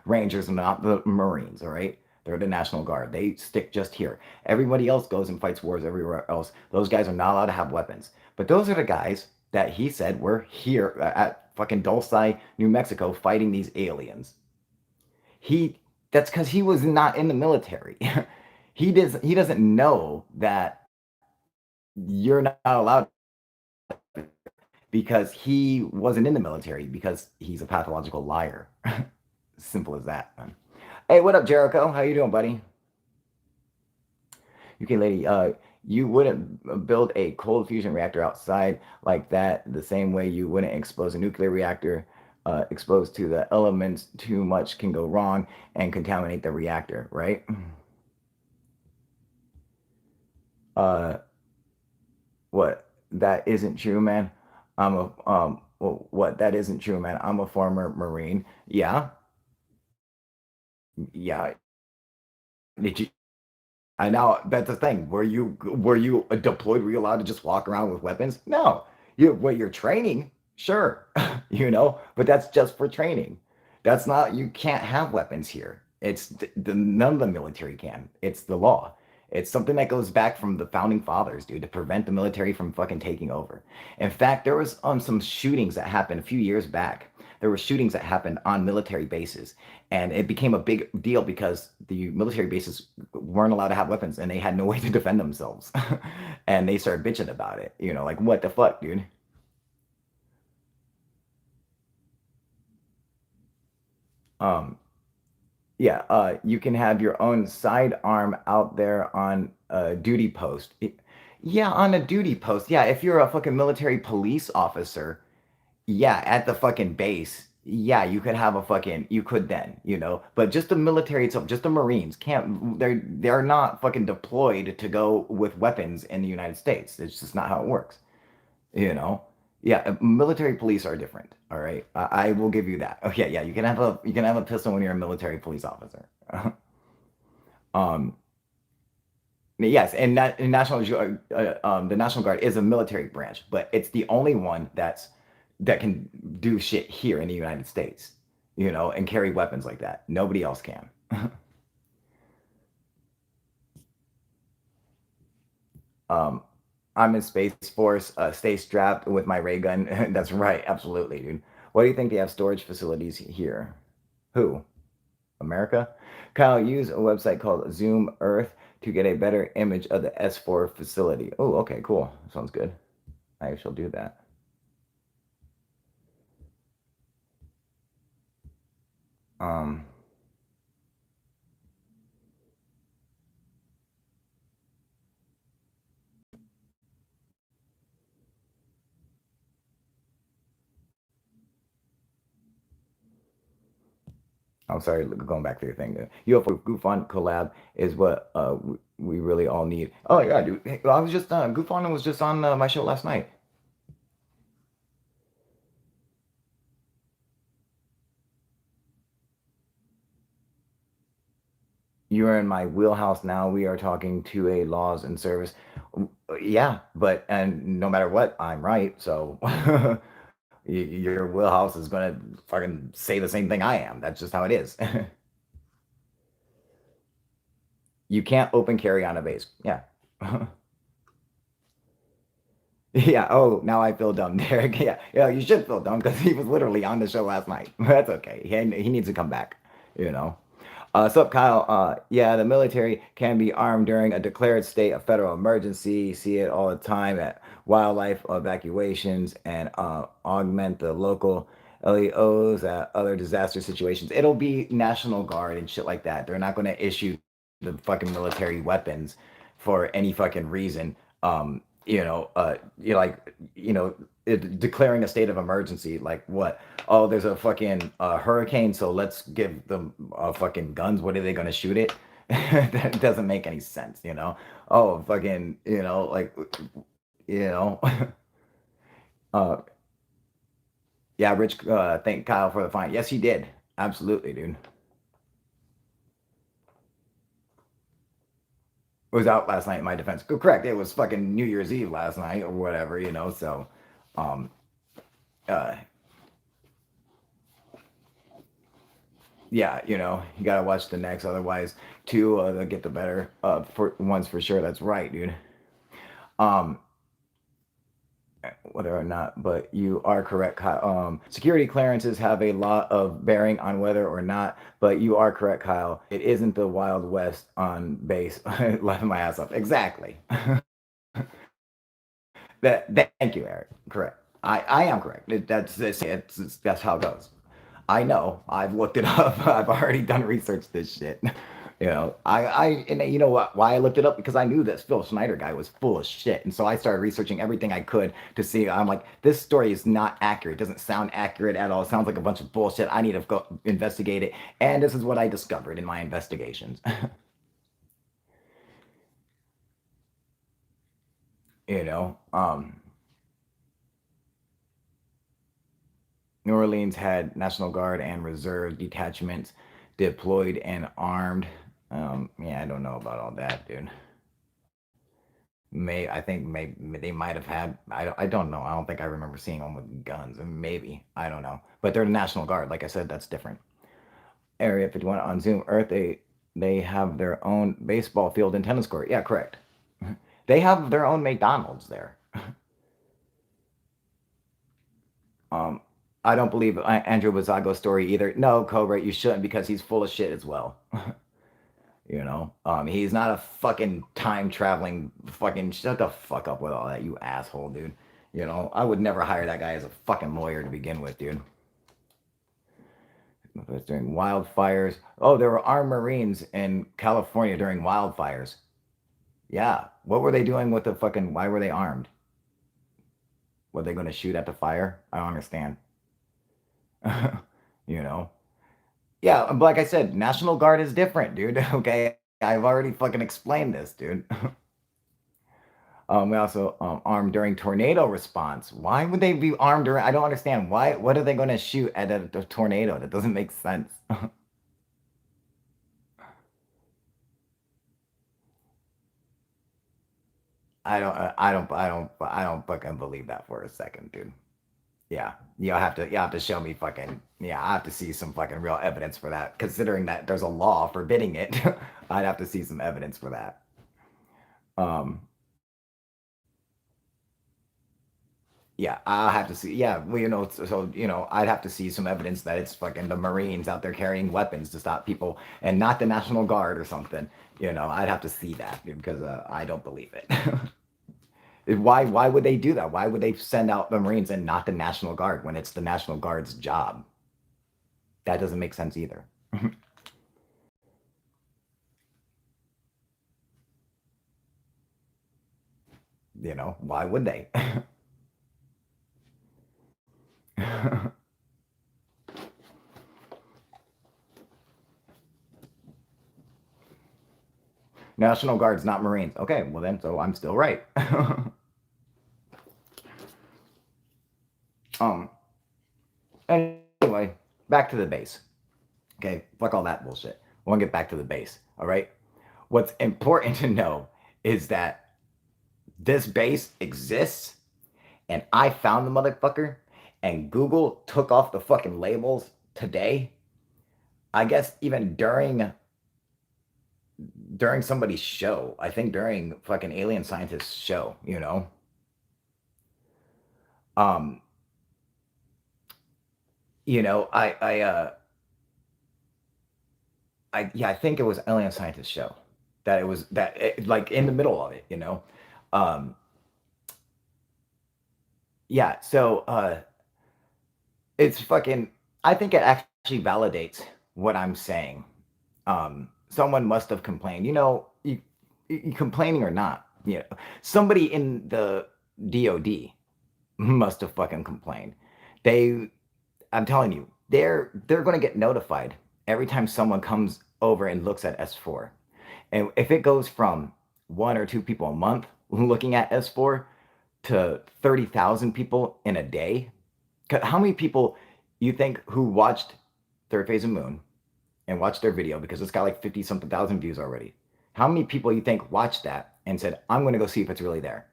Rangers and not the Marines. All right. They're the National Guard. They stick just here. Everybody else goes and fights wars everywhere else. Those guys are not allowed to have weapons. But those are the guys that he said were here at fucking Dulce, New Mexico, fighting these aliens. That's because he was not in the military. He doesn't know that you're not allowed because he wasn't in the military because he's a pathological liar. Simple as that. Hey, what up, Jericho? How you doing, buddy? UK lady, you wouldn't build a cold fusion reactor outside like that the same way you wouldn't expose a nuclear reactor. Exposed to the elements too much can go wrong and contaminate the reactor, right? Uh, what? That isn't true, man. What? That isn't true, man. I'm a former Marine. Yeah, yeah. Did you? I know that's the thing. Were you deployed? Were you allowed to just walk around with weapons? No. You're training, sure, but that's just for training. That's not. You can't have weapons here. It's none of the military can. It's the law. It's something that goes back from the founding fathers, dude, to prevent the military from fucking taking over. In fact, there was some shootings that happened a few years back. There were shootings that happened on military bases, and it became a big deal because the military bases weren't allowed to have weapons and they had no way to defend themselves. And they started bitching about it, like what the fuck, dude? Um, yeah, you can have your own sidearm out there on a duty post. Yeah, on a duty post. Yeah, if you're a fucking military police officer, yeah, at the fucking base. Yeah, you could then. But just the military itself, just the Marines can't they're not fucking deployed to go with weapons in the United States. It's just not how it works, you know? Yeah, military police are different, all right? I will give you that. Okay, yeah, you can have a pistol when you're a military police officer. Um, Yes, and the National Guard is a military branch, but it's the only one that can do shit here in the United States, and carry weapons like that. Nobody else can. Um, I'm in Space Force. Stay strapped with my ray gun. That's right, absolutely, dude. Why do you think they have storage facilities here? Who? America? Kyle, use a website called Zoom Earth to get a better image of the S-4 facility. Oh, okay, cool. Sounds good. I shall do that. Um, I'm sorry, going back to your thing. UFO Goof on collab is what we really all need. Oh yeah, dude. Hey, I was just Goof on was just on my show last night. You are in my wheelhouse now. We are talking to a laws and service. Yeah, but and no matter what, I'm right. So your wheelhouse is gonna fucking say the same thing I am. That's just how it is. You can't open carry on a base. Yeah. Yeah. Oh, now I feel dumb, Derek. Yeah. Yeah. You should feel dumb because he was literally on the show last night. That's okay. He needs to come back. You know. Sup, Kyle? Yeah, the military can be armed during a declared state of federal emergency. See it all the time at wildlife evacuations and augment the local LEOs at other disaster situations. It'll be National Guard and shit like that. They're not going to issue the fucking military weapons for any fucking reason. Declaring a state of emergency, like what? Oh, there's a fucking hurricane, so let's give them fucking guns. What are they gonna shoot it? That doesn't make any sense. Oh, fucking, you know. uh, yeah, Rich, thank Kyle for the fine. Yes, he did. Absolutely, dude. It was out last night in my defense. Correct. It was fucking New Year's Eve last night or whatever. So, um, uh, yeah, you gotta watch the next, otherwise, two they'll get the better for ones for sure. That's right, dude. Um, whether or not, but you are correct. Kyle. Security clearances have a lot of bearing on whether or not, but you are correct, Kyle. It isn't the Wild West on base. Laughing my ass off. Exactly. Thank you, Eric. Correct. I am correct. That's how it goes. I know. I've looked it up. I've already done research this shit. And you know what? Why I looked it up because I knew this Phil Schneider guy was full of shit, and so I started researching everything I could to see. I'm like, this story is not accurate. It doesn't sound accurate at all. It sounds like a bunch of bullshit. I need to go investigate it, and this is what I discovered in my investigations. you know, um, New Orleans had National Guard and Reserve detachments deployed and armed. Yeah, I don't know about all that, dude. I think maybe they might have had. I don't know. I don't think I remember seeing one with guns. Maybe I don't know. But they're the National Guard. Like I said, that's different. Area 51 on Zoom Earth. They have their own baseball field and tennis court. Yeah, correct. They have their own McDonald's there. Um, I don't believe Andrew Bazago's story either. No, Cobra, you shouldn't because he's full of shit as well. He's not a fucking time traveling fucking shut the fuck up with all that, you asshole, dude. I would never hire that guy as a fucking lawyer to begin with, dude. During wildfires. Oh, there were armed Marines in California during wildfires. Yeah. What were they doing with the fucking, why were they armed? Were they going to shoot at the fire? I don't understand. you know? Yeah, like I said, National Guard is different, dude. Okay. I've already fucking explained this, dude. We also armed during tornado response. Why would they be armed during? I don't understand. Why? What are they going to shoot at a tornado? That doesn't make sense. I don't fucking believe that for a second, dude. Yeah, you'll have to show me fucking, yeah, I have to see some fucking real evidence for that. Considering that there's a law forbidding it, I'd have to see some evidence for that. Um, yeah, I'll have to see. Yeah, well, I'd have to see some evidence that it's fucking the Marines out there carrying weapons to stop people, and not the National Guard or something. I'd have to see that because I don't believe it. Why would they do that? Why would they send out the Marines and not the National Guard when it's the National Guard's job? That doesn't make sense either. Why would they? National Guard's not Marines. Okay, well then, so I'm still right. um. Anyway, back to the base. Okay, fuck all that bullshit. I want to get back to the base. All right. What's important to know is that this base exists, and I found the motherfucker, and Google took off the fucking labels today. I guess even during somebody's show. I think during fucking alien scientist show. Um, I think it was alien scientist show that it was that it, like in the middle of it. Um, yeah, so it's fucking I think it actually validates what I'm saying. Someone must have complained. You complaining or not, somebody in the DOD must have fucking complained. They I'm telling you, they're going to get notified every time someone comes over and looks at S4. And if it goes from one or two people a month looking at S4 to 30,000 people in a day, how many people you think who watched Third Phase of Moon and watched their video because it's got like 50 something thousand views already? How many people you think watched that and said, I'm going to go see if it's really there?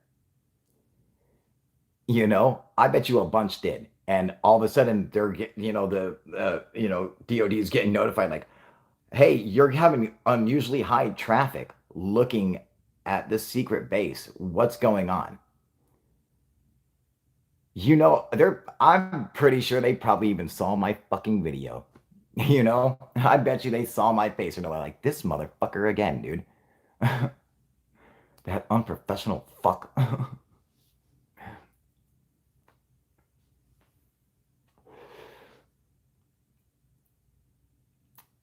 I bet you a bunch did. And all of a sudden they're getting, DOD is getting notified like, hey, you're having unusually high traffic looking at this secret base. What's going on? I'm pretty sure they probably even saw my fucking video. I bet you they saw my face and they're like, this motherfucker again, dude. That unprofessional fuck.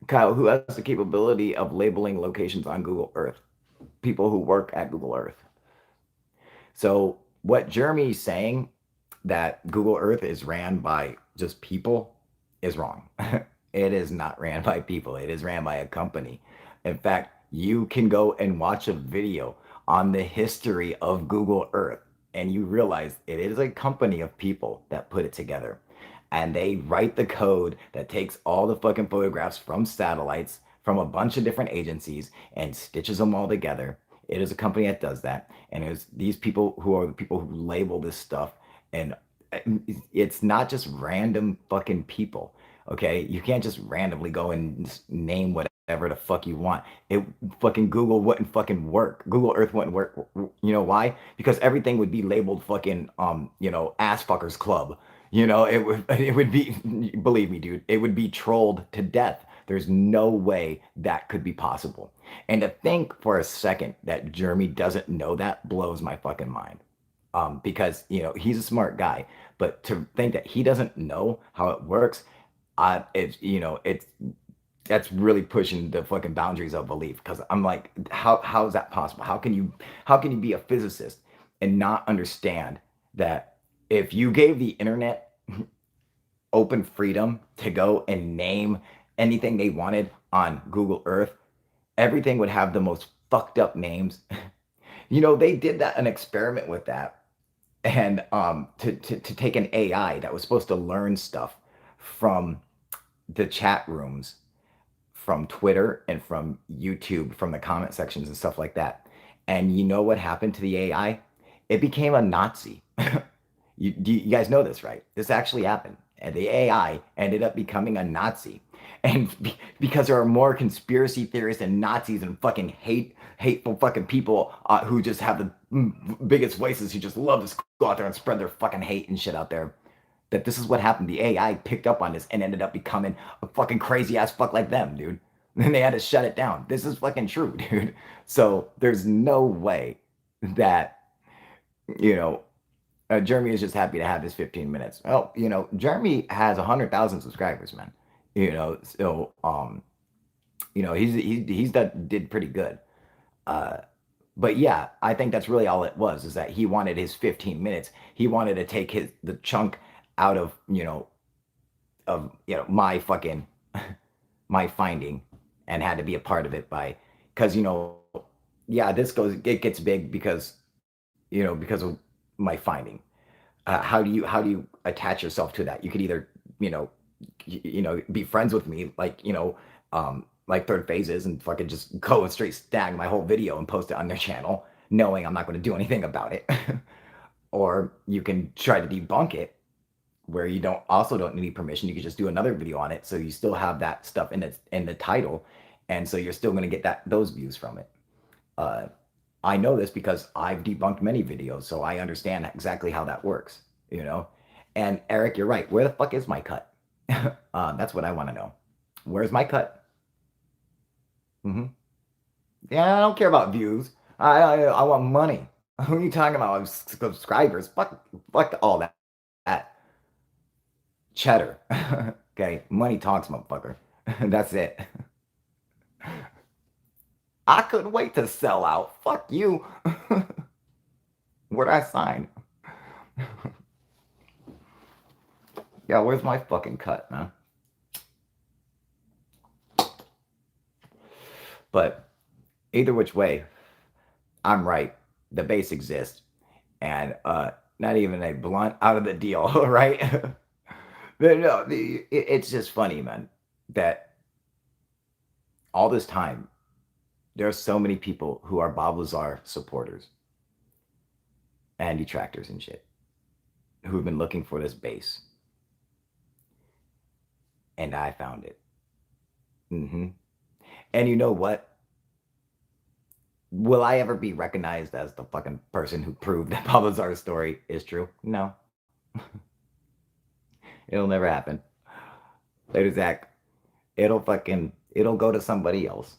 Kyle, who has the capability of labeling locations on Google Earth? People who work at Google Earth. So what Jeremy's saying that Google Earth is ran by just people is wrong. It is not ran by people. It is ran by a company. In fact, you can go and watch a video on the history of Google Earth and you realize it is a company of people that put it together. And they write the code that takes all the fucking photographs from satellites from a bunch of different agencies and stitches them all together. It is a company that does that. And it's these people who are the people who label this stuff. And it's not just random fucking people. Okay. You can't just randomly go and name whatever the fuck you want. It fucking Google wouldn't fucking work. Google Earth wouldn't work. You know why? Because everything would be labeled fucking ass fuckers club. It would be, believe me, dude, it would be trolled to death. There's no way that could be possible. And to think for a second that Jeremy doesn't know that blows my fucking mind. Because he's a smart guy, but to think that he doesn't know how it works, it's that's really pushing the fucking boundaries of belief. Because I'm like, how is that possible? How can you be a physicist and not understand that if you gave the internet open freedom to go and name anything they wanted on Google Earth, everything would have the most fucked up names. They did an experiment with that, and to take an AI that was supposed to learn stuff from the chat rooms, from Twitter and from YouTube, from the comment sections and stuff like that. And you know what happened to the AI? It became a Nazi. You guys know this, right? This actually happened. And the AI ended up becoming a Nazi. And because there are more conspiracy theorists and Nazis and fucking hateful fucking people who just have the biggest voices who just love to go out there and spread their fucking hate and shit out there, that this is what happened. The AI picked up on this and ended up becoming a fucking crazy ass fuck like them, dude. And they had to shut it down. This is fucking true, dude. So there's no way that, you know, Jeremy is just happy to have his 15 minutes. Well, Jeremy has 100,000 subscribers, man. So he's did pretty good. Uh, but yeah, I think that's really all it was, is that he wanted his 15 minutes. He wanted to take the chunk out of my fucking my finding, and had to be a part of it by, because yeah, it gets big because of my finding. How do you attach yourself to that? You could either be friends with me, like third phases, and fucking just go and straight stag my whole video and post it on their channel, knowing I'm not going to do anything about it. Or you can try to debunk it, where you don't need permission. You can just do another video on it, so you still have that stuff in the title, and so you're still going to get those views from it. uh I know this because I've debunked many videos, so I understand exactly how that works, And Eric, you're right. Where the fuck is my cut? That's what I want to know. Where's my cut? hmm Yeah, I don't care about views. I want money. Who are you talking about? Subscribers? Fuck all that cheddar. Okay, money talks, motherfucker. That's it. I couldn't wait to sell out. Fuck you. Where'd I sign? Yeah, where's my fucking cut, man? But either which way, I'm right. The base exists, and not even a blunt out of the deal, right? But no, it's just funny, man, that all this time there are so many people who are BobLazar supporters and detractors and shit, who've been looking for this base, and I found it. hmm And you know what? Will I ever be recognized as the fucking person who proved that BobLazar's story is true? No. It'll never happen. Later, Zach. It'll go to somebody else.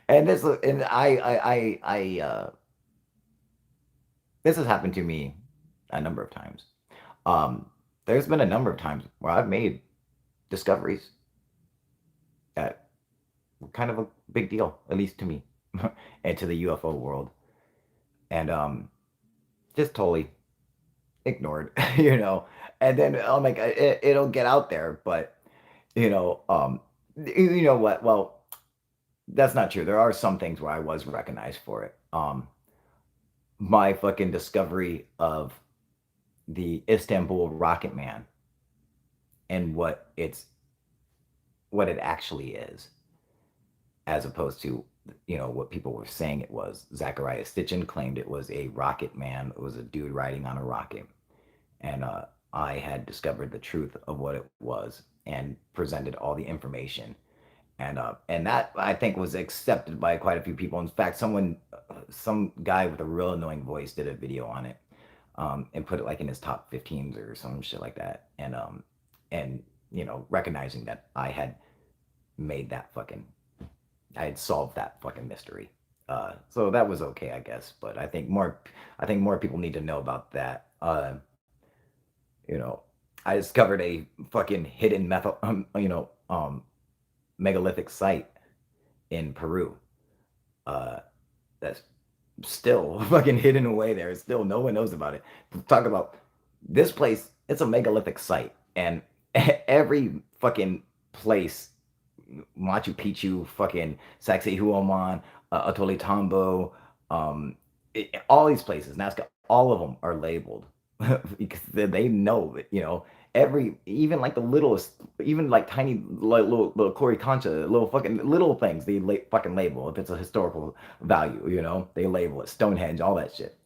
And this has happened to me a number of times. Um, there's been a number of times where I've made discoveries that were kind of a big deal, at least to me, and to the UFO world, and just totally ignored, And then I'm like, it'll get out there, but you know, um, you know what? Well, that's not true. There are some things where I was recognized for it. My fucking discovery of the Istanbul Rocket Man, and what it actually is, as opposed to what people were saying it was. Zachariah Stitchin claimed it was a rocket man. It was a dude riding on a rocket, and I had discovered the truth of what it was and presented all the information, and that, I think, was accepted by quite a few people. In fact, some guy with a real annoying voice did a video on it, and put it like in his top 15s or some shit like that, and recognizing that made that fucking I had solved that fucking mystery. So that was okay, I guess. But I think more people need to know about that. You know, I discovered a fucking hidden megalithic site in Peru. Uh, that's still fucking hidden away there. Still, no one knows about it. Talk about this place. It's a megalithic site, and every fucking place, Machu Picchu, fucking Sacsayhuaman, Atolitambo, all these places, Nazca, all of them are labeled because they know it, even like the littlest, even like tiny like little Cory Concha, little fucking little things they fucking label if it's a historical value, they label it Stonehenge, all that shit.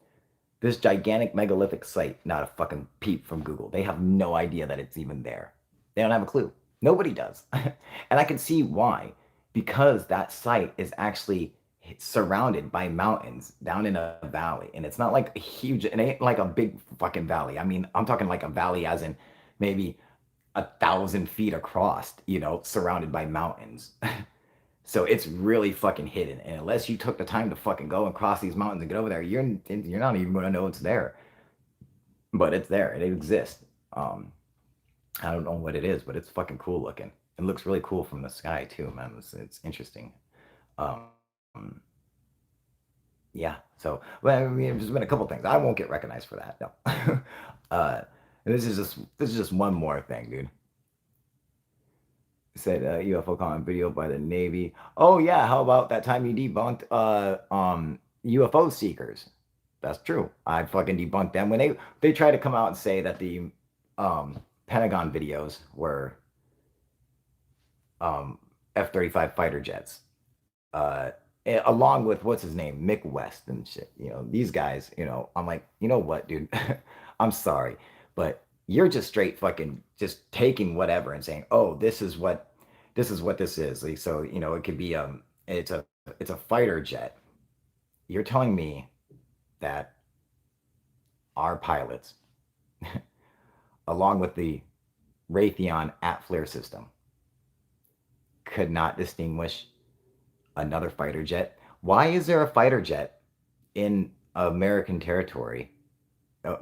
This gigantic megalithic site, not a fucking peep from Google. They have no idea that it's even there. They don't have a clue. Nobody does. And I can see why. Because that site is actually surrounded by mountains down in a valley. And it's not like a huge, it ain't like a big fucking valley. I mean, I'm talking like a valley as in maybe 1,000 feet across, surrounded by mountains. So it's really fucking hidden, and unless you took the time to fucking go and cross these mountains and get over there, you're not even gonna know it's there. But it's there. It exists. Um, I don't know what it is, but it's fucking cool looking. It looks really cool from the sky too, man. It's interesting. Um, yeah. So, well, I mean, there's been a couple things. I won't get recognized for that. No. uh, this is just one more thing, dude. Said UFO comment video by the Navy. Oh yeah, how about that time you debunked UFO seekers? That's true. I fucking debunked them when they tried to come out and say that the Pentagon videos were F-35 fighter jets. Uh, Along with what's his name, Mick West and shit. These guys. I'm like, you know what, dude? I'm sorry, but you're just straight fucking just taking whatever and saying, oh, this is what this is. Like, so it could be it's a fighter jet. You're telling me that our pilots, along with the Raytheon at-flare system, could not distinguish another fighter jet? Why is there a fighter jet in American territory?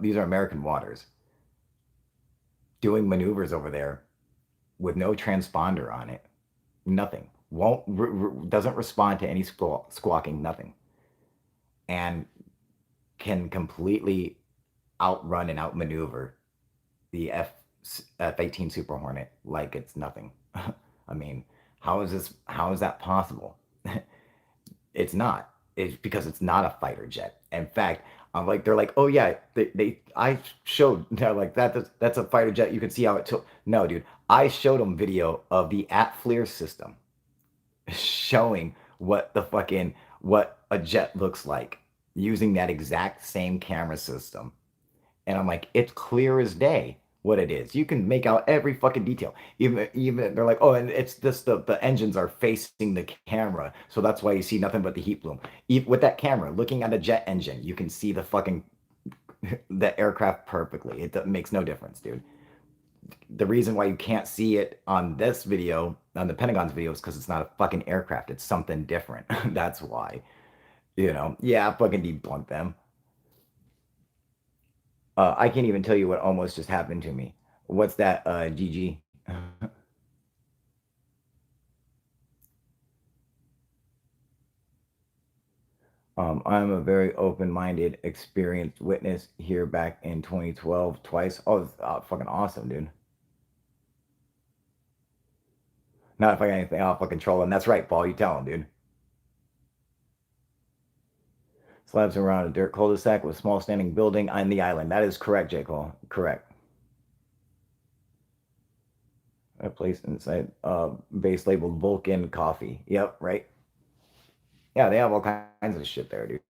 These are American waters, doing maneuvers over there with no transponder on it. Nothing. Won't doesn't respond to any squawking. Nothing, and can completely outrun and outmaneuver the F-18 Super Hornet like it's nothing. I mean, how is this? How is that possible? It's not. It's because it's not a fighter jet. In fact, I'm like, they're like, oh yeah, I showed. They're like, that's a fighter jet. You can see how it took. No, dude, I showed them video of the at-FLIR system showing what a jet looks like using that exact same camera system. And I'm like, it's clear as day what it is. You can make out every fucking detail. Even they're like, oh, and it's this the engines are facing the camera, so that's why you see nothing but the heat plume. Even with that camera looking at a jet engine, you can see the aircraft perfectly. It makes no difference, dude. The reason why you can't see it on this video, on the Pentagon's video, is because it's not a fucking aircraft. It's something different. That's why. Yeah, I fucking debunked them. I can't even tell you what almost just happened to me. What's that, GG? I'm a very open-minded, experienced witness here back in 2012 twice. Oh, it's fucking awesome, dude. Not if I got anything, I'll fucking troll him. That's right, Paul. You tell him, dude. Slabs around a dirt cul-de-sac with a small standing building on the island. That is correct, JCole. Correct. A place inside base labeled Vulcan Coffee. Yep, right. Yeah, they have all kinds of shit there, dude.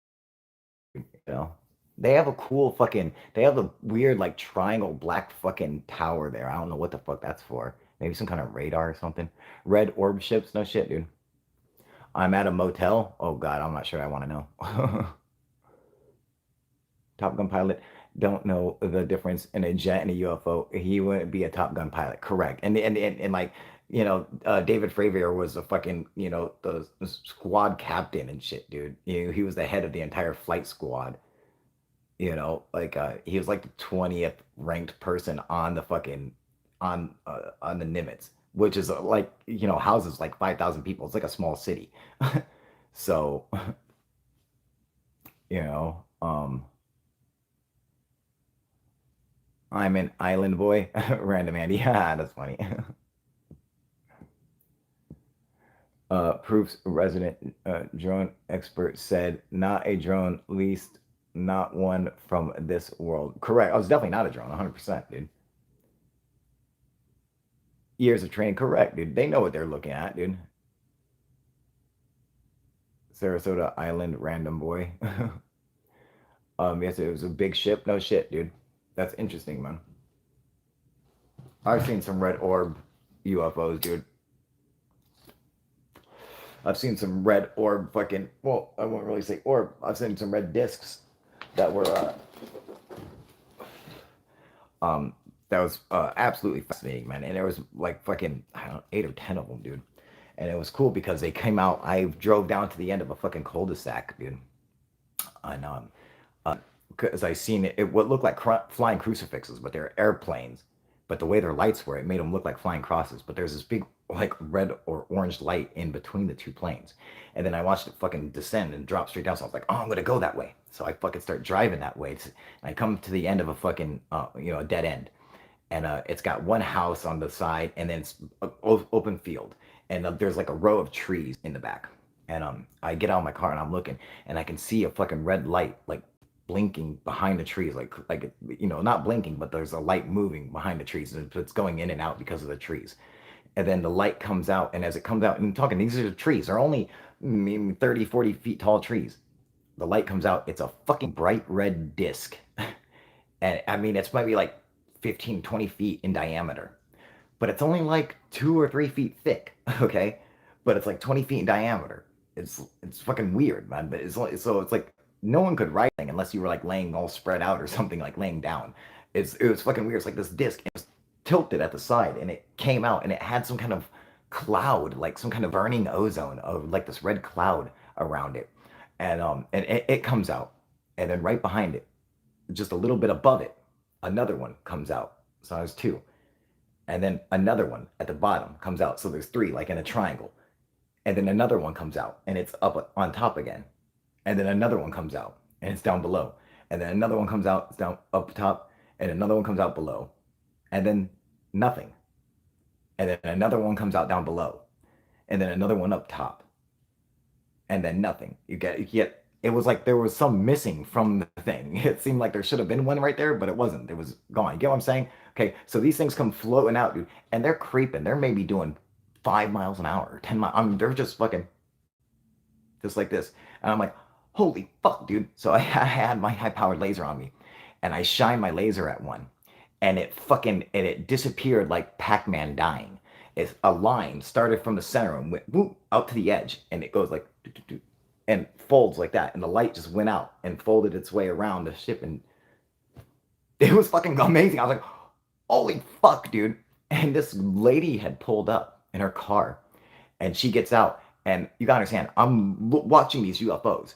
You know, they have a weird like triangle black fucking tower there. I don't know what the fuck that's for. Maybe some kind of radar or something. Red orb ships? No shit, dude. I'm at a motel. Oh god, I'm not sure I want to know. Top Gun pilot don't know the difference in a jet and a UFO. He wouldn't be a Top Gun pilot. Correct. And like, David Fravia was a fucking, the squad captain and shit, dude. He was the head of the entire flight squad. Like he was like the 20th ranked person on the fucking on the Nimitz, which is like, houses like 5,000 people. It's like a small city. So, you know, um I'm an island boy. Random Andy. Yeah, that's funny. Proofs resident drone expert said, not a drone, least not one from this world. Correct. I was definitely not a drone, 100%, dude. Years of training, correct, dude. They know what they're looking at, dude. Sarasota Island random boy. Yes, it was a big ship. No shit, dude. That's interesting, man. I've seen some red orb UFOs, dude. I've seen some red orb fucking. Well, I won't really say orb. I've seen some red discs that were um that was absolutely fascinating, man. And there was like fucking I don't know 8 or 10 of them, dude. And it was cool because they came out. I drove down to the end of a fucking cul-de-sac, dude, and because I seen it, what looked like flying crucifixes, but they're airplanes. But the way their lights were, it made them look like flying crosses. But there's this big like red or orange light in between the two planes. And then I watched it fucking descend and drop straight down. So I was like, oh, I'm gonna go that way. So I fucking start driving that way. And I come to the end of a fucking a dead end, and it's got one house on the side, and then it's open field, and there's like a row of trees in the back. And I get out of my car and I'm looking, and I can see a fucking red light like blinking behind the trees, like not blinking, but there's a light moving behind the trees, and it's going in and out because of the trees. And then the light comes out, and as it comes out, and I'm talking, these are the trees, they're only maybe 30, 40 feet tall trees. The light comes out, it's a fucking bright red disc. And I mean, it's maybe like 15, 20 feet in diameter, but it's only like 2 or 3 feet thick, okay? But it's like 20 feet in diameter. It's fucking weird, man. But so it's like no one could ride it unless you were like laying all spread out or something, like laying down. It was fucking weird. It's like this disc, it was tilted at the side, and it came out, and it had some kind of cloud, like some kind of burning ozone of like this red cloud around it, and it comes out, and then right behind it, just a little bit above it, another one comes out. So there's two, and then another one at the bottom comes out. So there's three, like in a triangle. And then another one comes out, and it's up on top again. And then another one comes out, and it's down below. And then another one comes out, it's down up top, and another one comes out below. And then nothing. And then another one comes out down below. And then another one up top. And then nothing. You get it was like there was some missing from the thing. It seemed like there should have been one right there, but it wasn't. It was gone. You get what I'm saying? Okay, so these things come floating out, dude, and they're creeping. They're maybe doing 5 miles an hour, 10 miles. I mean, they're just fucking just like this. And I'm like, holy fuck, dude. So I had my high powered laser on me, and I shined my laser at one, and it disappeared like Pac-Man dying. It's a line started from the center and went boop out to the edge, and it goes like doo, doo, doo, and folds like that, and the light just went out and folded its way around the ship, and it was fucking amazing. I was like, holy fuck, dude. And this lady had pulled up in her car, and she gets out, and you gotta understand, I'm watching these UFOs,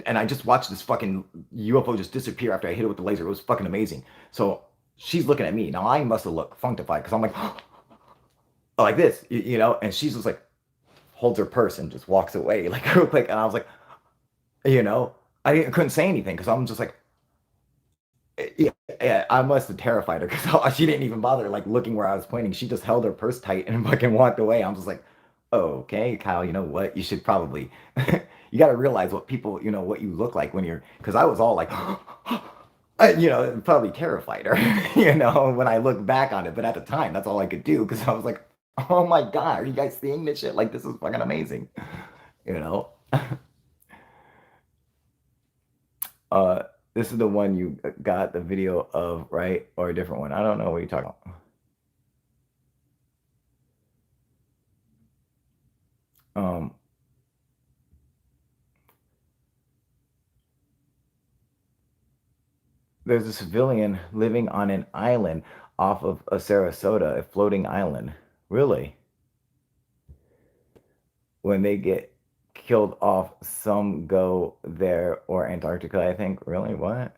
and I just watched this fucking UFO just disappear after I hit it with the laser. It was fucking amazing. So she's looking at me. Now I must have looked functified because I'm like this, and she's just like holds her purse and just walks away like real quick. And I was like, you know, couldn't say anything because I'm just like, yeah, yeah, I must have terrified her because she didn't even bother like looking where I was pointing. She just held her purse tight and fucking walked away. I'm just like, oh, okay, Kyle, you know what? You should probably, you got to realize what people, what you look like when you're, because I was all like, probably terrified her, when I look back on it. But at the time, that's all I could do because I was like, oh my God, are you guys seeing this shit? Like, this is fucking amazing, you know? Uh, this is the one you got the video of, right? Or a different one? I don't know what you're talking about. Um, there's a civilian living on an island off of a Sarasota, a floating island. Really? When they get killed off, some go there or Antarctica, I think. Really? What?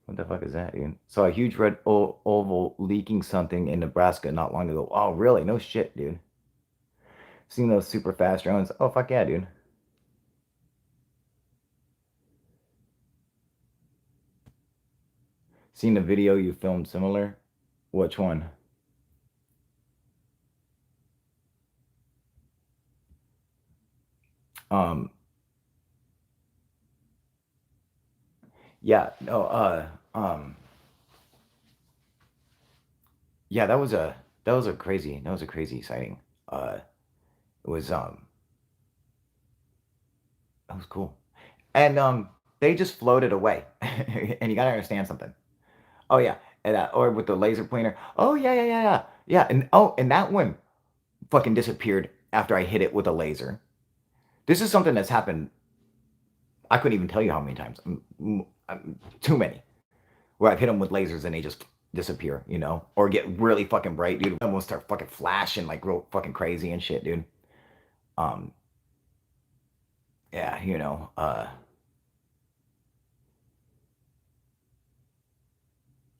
What the fuck is that, dude? Saw a huge red oval leaking something in Nebraska not long ago. Oh, really? No shit, dude. Seen those super fast drones? Oh, fuck yeah, dude. Seen the video you filmed similar? Which one? Um, yeah, no, yeah, that was a crazy sighting. It was that was cool. And they just floated away. And you gotta understand something. Oh yeah, and or with the laser pointer. Oh yeah, yeah, yeah, yeah, yeah. And oh, and that one fucking disappeared after I hit it with a laser. This is something that's happened. I couldn't even tell you how many times. Too many. Where I've hit them with lasers and they just disappear, you know, or get really fucking bright, dude. Almost start fucking flashing like real fucking crazy and shit, dude. Um, yeah, you know.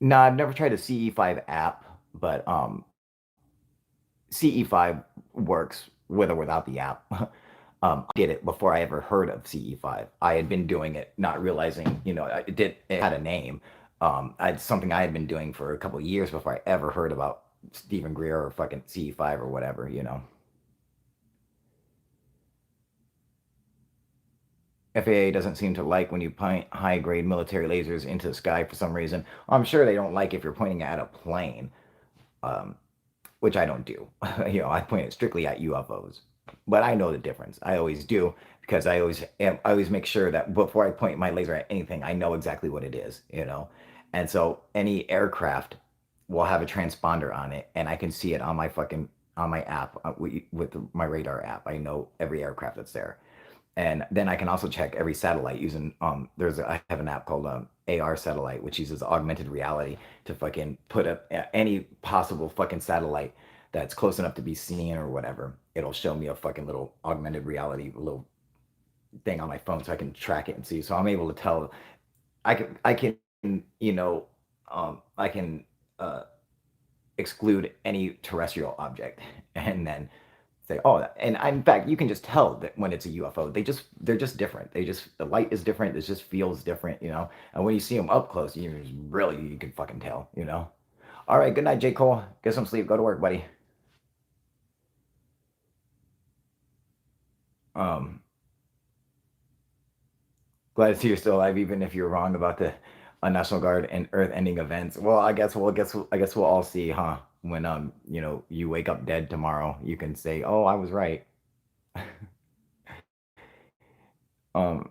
No, I've never tried a CE5 app, but CE5 works with or without the app. I did it before I ever heard of CE5. I had been doing it, not realizing, you know, it had a name. It's something I had been doing for a couple of years before I ever heard about Stephen Greer or fucking CE5 or whatever, you know. FAA doesn't seem to like when you point high grade military lasers into the sky for some reason. I'm sure they don't like if you're pointing at a plane. Um, which I don't do. You know, I point it strictly at UFOs. But I know the difference. I always do because I always make sure that before I point my laser at anything, I know exactly what it is, you know. And so any aircraft will have a transponder on it and I can see it on my fucking on my app with my radar app. I know every aircraft that's there. And then I can also check every satellite using I have an app called AR satellite, which uses augmented reality to fucking put up any possible fucking satellite that's close enough to be seen or whatever. It'll show me a fucking little augmented reality little thing on my phone so I can track it and see. So I'm able to tell. I can you know I can exclude any terrestrial object and then say, oh, and in fact, you can just tell that when it's a UFO, they're just different. The light is different. It just feels different, you know. And when you see them up close, you can fucking tell, you know. All right, good night, JCole. Get some sleep. Go to work, buddy. Um, Glad to see you're still alive, even if you're wrong about the National Guard and Earth-ending events. Well, I guess we'll all see, huh? When you know, you wake up dead tomorrow, you can say, "Oh, I was right." Um,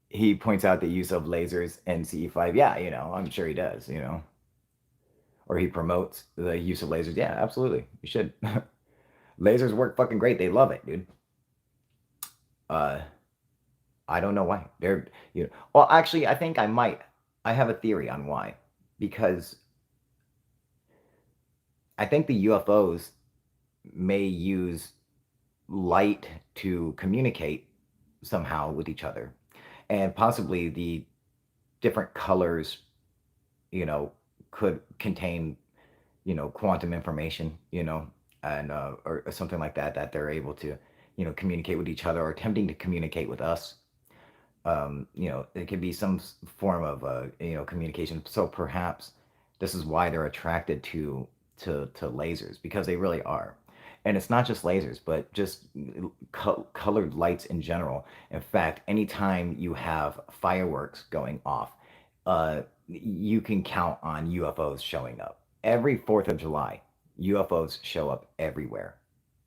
he points out the use of lasers in CE5. Yeah, you know, I'm sure he does, you know, or he promotes the use of lasers. Yeah, absolutely. You should. Lasers work fucking great. They love it, dude. Uh, I don't know why. They're, you know, well, actually, I think I might. I have a theory on why. Because I think the UFOs may use light to communicate somehow with each other. And possibly the different colors, you know, could contain, you know, quantum information, you know, and or something like that that they're able to, you know, communicate with each other or attempting to communicate with us. You know, it could be some form of you know, communication. So perhaps this is why they're attracted to lasers because they really are. And it's not just lasers, but just colored lights in general. In fact, anytime you have fireworks going off, you can count on UFOs showing up. Every 4th of July, UFOs show up everywhere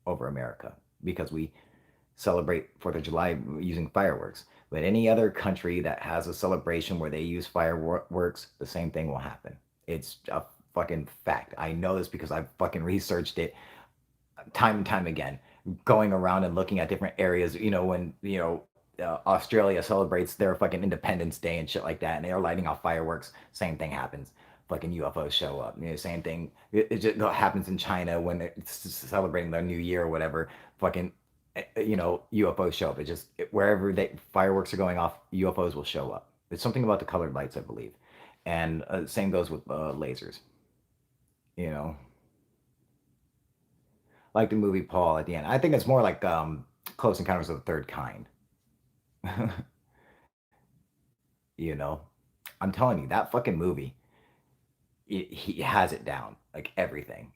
over America because we celebrate 4th of July using fireworks. But any other country that has a celebration where they use fireworks, the same thing will happen. It's a fucking fact. I know this because I've fucking researched it time and time again, going around and looking at different areas. You know, when, you know, Australia celebrates their fucking Independence Day and shit like that, and they are lighting off fireworks. Same thing happens. Fucking UFOs show up. You know, same thing. It just happens in China when they're celebrating their New Year or whatever. Fucking, you know, UFOs show up. It just wherever they fireworks are going off, UFOs will show up. It's something about the colored lights, I believe, and same goes with lasers. You know, like the movie Paul at the end. I think it's more like Close Encounters of the Third Kind. You know, I'm telling you, that fucking movie, he has it down, like everything.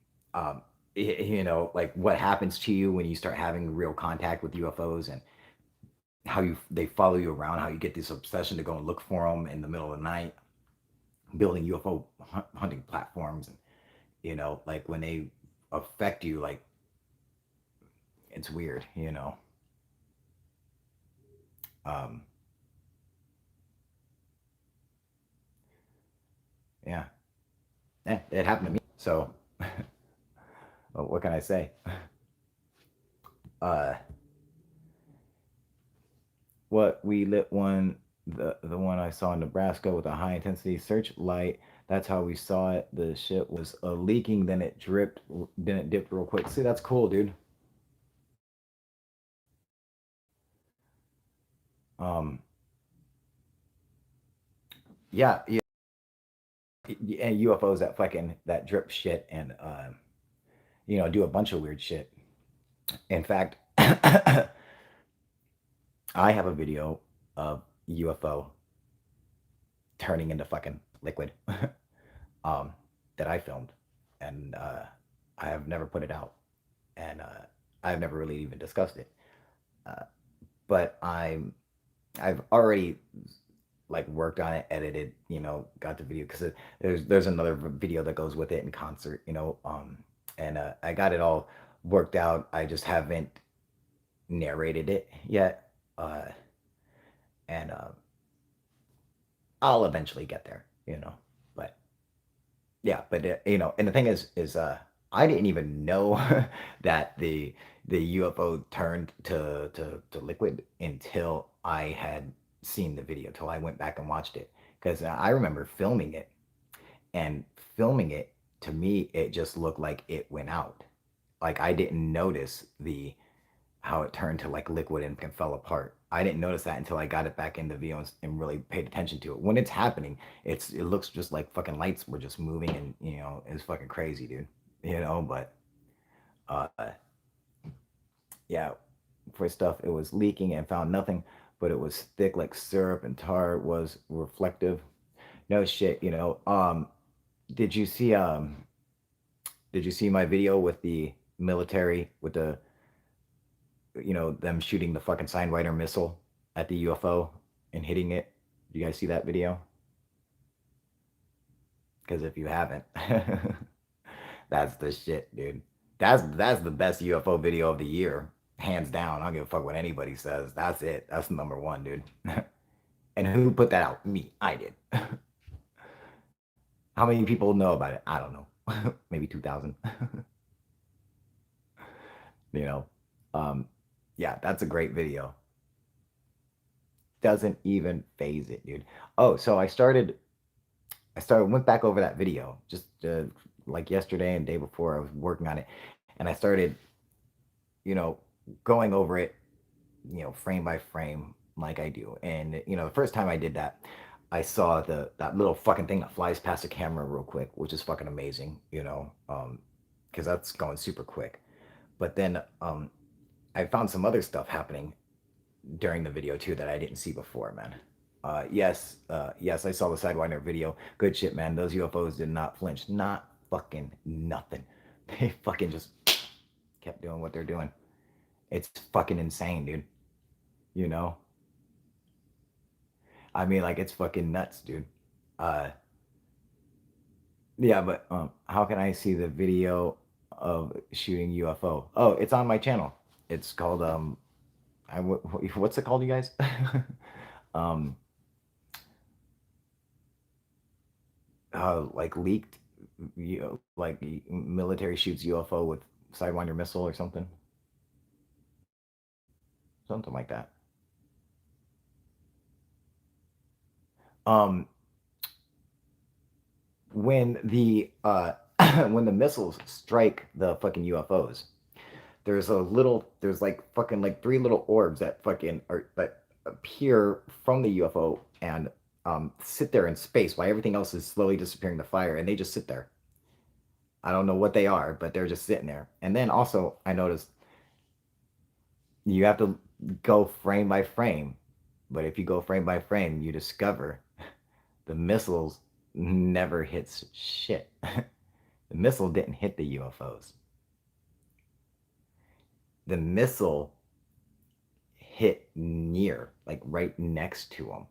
You know, like what happens to you when you start having real contact with UFOs and how they follow you around, how you get this obsession to go and look for them in the middle of the night. building UFO hunting platforms, and like when they affect you, like it's weird, Um, yeah, it happened to me. So, what can I say? Uh, what we lit one, the one I saw in Nebraska with a high intensity searchlight. That's how we saw it. The shit was leaking, then it dripped, then it dipped real quick. See, that's cool, dude. Um, yeah, yeah, and UFOs that fucking that drip shit and do a bunch of weird shit. In fact, I have a video of UFO turning into fucking liquid um, that I filmed, and I have never put it out, and I've never really even discussed it. Uh, but I've already like worked on it, edited, got the video because there's another video that goes with it in concert, and I got it all worked out. I just haven't narrated it yet, uh, and I'll eventually get there, But yeah, but and the thing is I didn't even know that the UFO turned to liquid until I had seen the video, till I went back and watched it, because I remember filming it, and filming it, to me it just looked like it went out. Like I didn't notice the how it turned to like liquid and fell apart. I didn't notice that until I got it back in the video and really paid attention to it. When it's happening, it looks just like fucking lights were just moving, and it's fucking crazy, dude. But uh yeah, for stuff it was leaking and found nothing, but it was thick like syrup, and tar was reflective. No shit, did you see my video with the military, with the them shooting the fucking Sidewinder missile at the UFO and hitting it? You guys see that video? Because if you haven't, that's the shit, dude. That's the best UFO video of the year, hands down. I don't give a fuck what anybody says. That's it. That's number one, dude. And who put that out? Me. I did. How many people know about it? I don't know. Maybe 2,000. you know. Um, yeah, that's a great video. Doesn't even phase it, dude. Oh, so went back over that video just like yesterday and day before. I was working on it, and I started, you know, going over it, frame by frame, like I do. And the first time I did that, I saw that little fucking thing that flies past the camera real quick, which is fucking amazing, because that's going super quick. But then I found some other stuff happening during the video too that I didn't see before, man. Yes, I saw the Sidewinder video. Good shit, man. Those UFOs did not flinch. Not fucking nothing. They fucking just kept doing what they're doing. It's fucking insane, dude. You know? I mean, like, it's fucking nuts, dude. Uh, yeah, but how can I see the video of shooting UFO? Oh, it's on my channel. It's called what's it called, you guys? um, like leaked, like military shoots UFO with Sidewinder missile or something like that. Um, when the when the missiles strike the fucking UFOs, there's like fucking like three little orbs that fucking are that appear from the UFO and sit there in space while everything else is slowly disappearing in the fire, and they just sit there. I don't know what they are, but they're just sitting there. And then also I noticed you have to go frame by frame. But if you go frame by frame, you discover the missiles never hits shit. The missile didn't hit the UFOs. The missile hit near, like right next to them.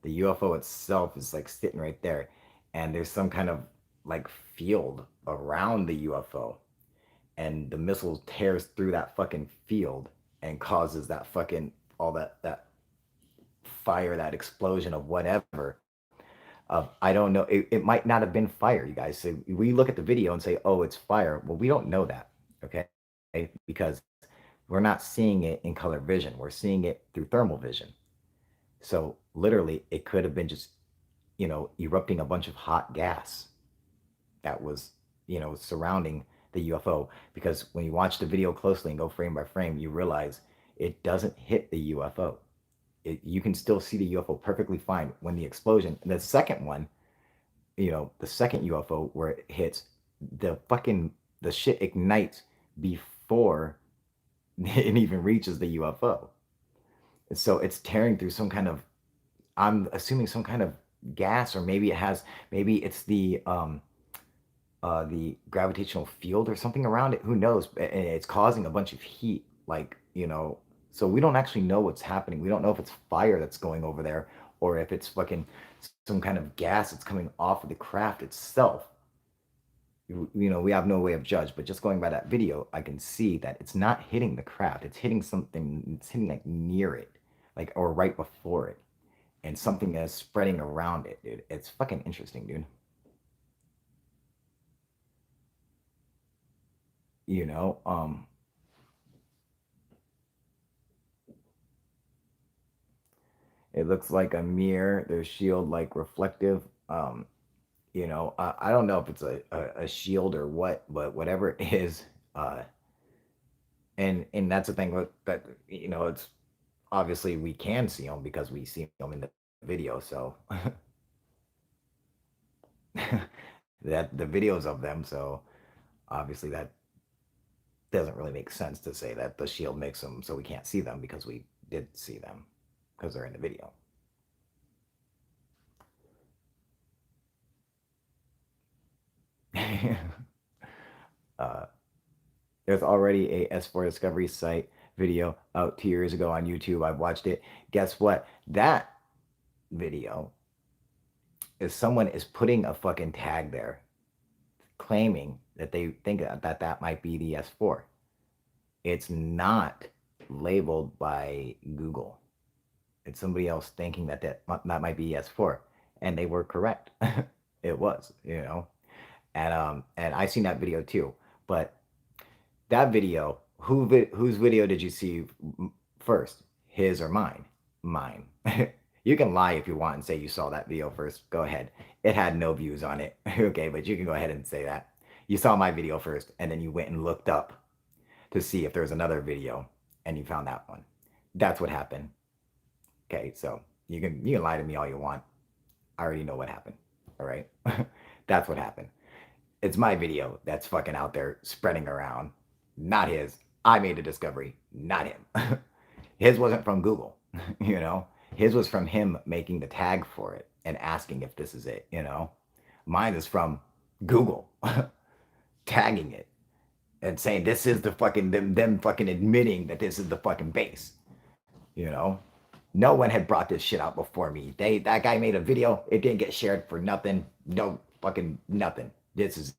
The UFO itself is like sitting right there. and there's some kind of like field around the UFO, and the missile tears through that fucking field and causes that fucking all that fire, that explosion of whatever. Of I don't know, it might not have been fire, you guys. So we look at the video and say, oh, it's fire. Well, we don't know that, okay? Because we're not seeing it in color vision. We're seeing it through thermal vision. So literally, it could have been just, erupting a bunch of hot gas that was, surrounding the UFO. Because when you watch the video closely and go frame by frame, you realize it doesn't hit the UFO. You can still see the UFO perfectly fine when the explosion. And the second one, the second UFO where it hits, the shit ignites before it even reaches the UFO. So it's tearing through some kind of, I'm assuming some kind of gas, or maybe it's the gravitational field or something around it. Who knows? And it's causing a bunch of heat, like, so we don't actually know what's happening. We don't know if it's fire that's going over there, or if it's fucking some kind of gas that's coming off of the craft itself. We have no way of judge, but just going by that video, I can see that it's not hitting the craft. It's hitting something, it's hitting like near it, like, or right before it. And something is spreading around it, dude. It's fucking interesting, dude. You know, it looks like a mirror. Their shield like reflective. I don't know if it's a shield or what, but whatever it is, uh, and that's the thing with that. It's obviously we can see them because we see them in the video. So that the videos of them. So obviously that doesn't really make sense to say that the shield makes them so we can't see them, because we did see them because they're in the video. uh, there's already a S-4 Discovery site video out 2 years ago on YouTube. I've watched it. Guess what? That video is someone is putting a fucking tag there, claiming that they think that might be the S-4. It's not labeled by Google. It's somebody else thinking that might be S4, and they were correct. It was, and I seen that video too. But that video, whose video did you see first? His or mine? Mine. You can lie if you want and say you saw that video first. Go ahead. It had no views on it. Okay, but you can go ahead and say that. You saw my video first, and then you went and looked up to see if there's another video, and you found that one. That's what happened. Okay, so you can lie to me all you want. I already know what happened. All right. That's what happened. It's my video that's fucking out there spreading around, not his. I made the discovery, not him. His wasn't from Google, you know. His was from him making the tag for it and asking if this is it. Mine is from Google tagging it and saying this is the fucking them fucking admitting that this is the fucking base. You know, no one had brought this shit out before me. That guy made a video. It didn't get shared for nothing. No fucking nothing. This is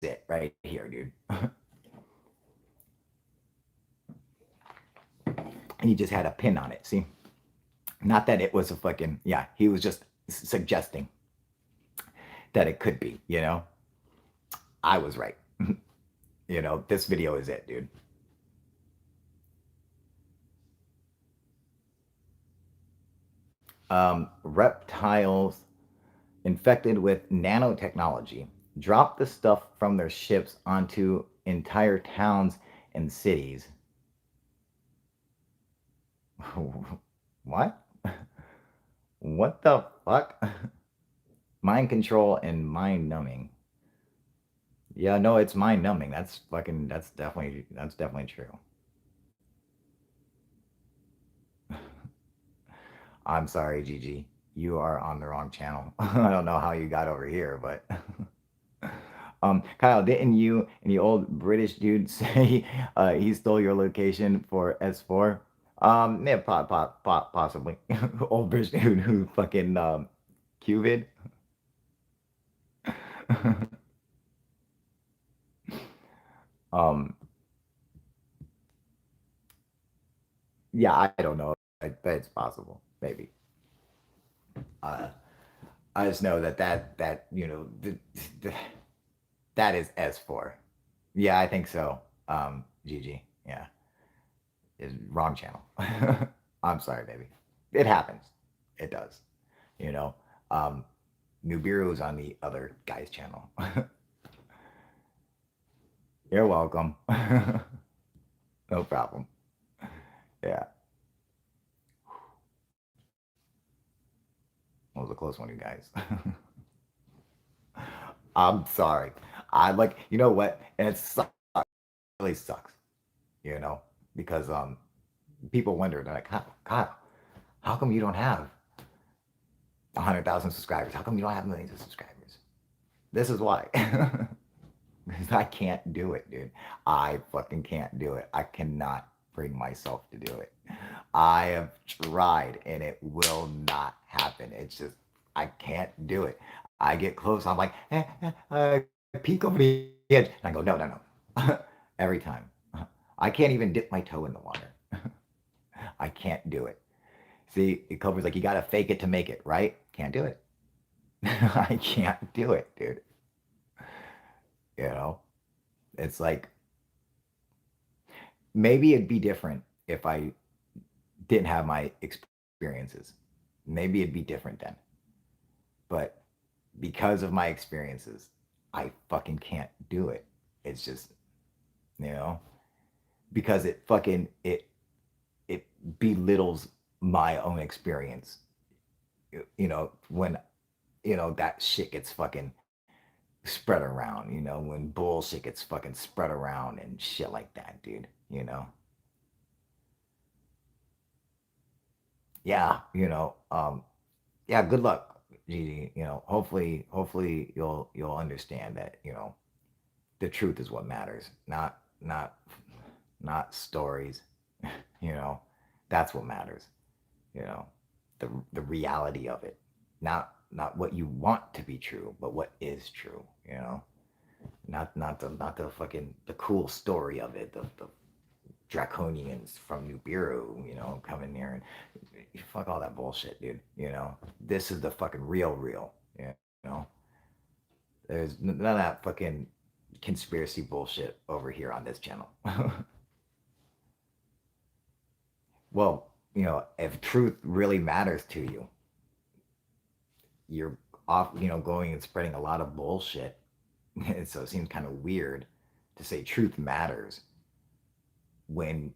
it right here, dude. And he just had a pin on it. See, not that it was a fucking, yeah. He was just suggesting that it could be. I was right. This video is it, dude. Reptiles infected with nanotechnology drop the stuff from their ships onto entire towns and cities. What? What the fuck? Mind control and mind numbing. Yeah, no, it's mind numbing. That's definitely true. I'm sorry, Gigi. You are on the wrong channel. I don't know how you got over here, but Kyle, didn't you and the old British dude say he stole your location for S4? Yeah, possibly. Old British dude who fucking Qvid. um, yeah, I don't know. But it's possible, maybe. Uh, I just know that the, that is S-4. Yeah, I think so. GG. Yeah, is wrong channel. I'm sorry, baby. It happens. It does. You know. Um, Nubiru is on the other guy's channel. You're welcome. No problem. Yeah, that was a close one, you guys. I'm sorry. I like, you know what? And it sucks, it really sucks, you know, because people wonder, they're like, Kyle, how come you don't have 100,000 subscribers? How come you don't have millions of subscribers? This is why. Because I can't do it, dude. I fucking can't do it. I cannot bring myself to do it. I have tried and it will not happen. It's just, I can't do it. I get close. I'm like, peek over the edge. And I go, no, no, no. Every time. I can't even dip my toe in the water. I can't do it. See, it covers like you got to fake it to make it, right? Can't do it. I can't do it, dude. You know, it's like maybe it'd be different if I didn't have my experiences. Maybe it'd be different then. But because of my experiences, I fucking can't do it. It's just, you know, because it belittles my own experience. You know, when that shit gets fucking spread around, when bullshit gets fucking spread around and shit like that, dude, Yeah, yeah, good luck, Gigi. Hopefully you'll understand that, the truth is what matters, not stories. You know, that's what matters. You know, the reality of it, not what you want to be true, but what is true. Not the fucking the cool story of it, the draconians from Nibiru, coming here and fuck all that bullshit, dude. This is the fucking real. You know, there's none of that fucking conspiracy bullshit over here on this channel. Well, if truth really matters to you, you're off, going and spreading a lot of bullshit. And so it seems kind of weird to say truth matters when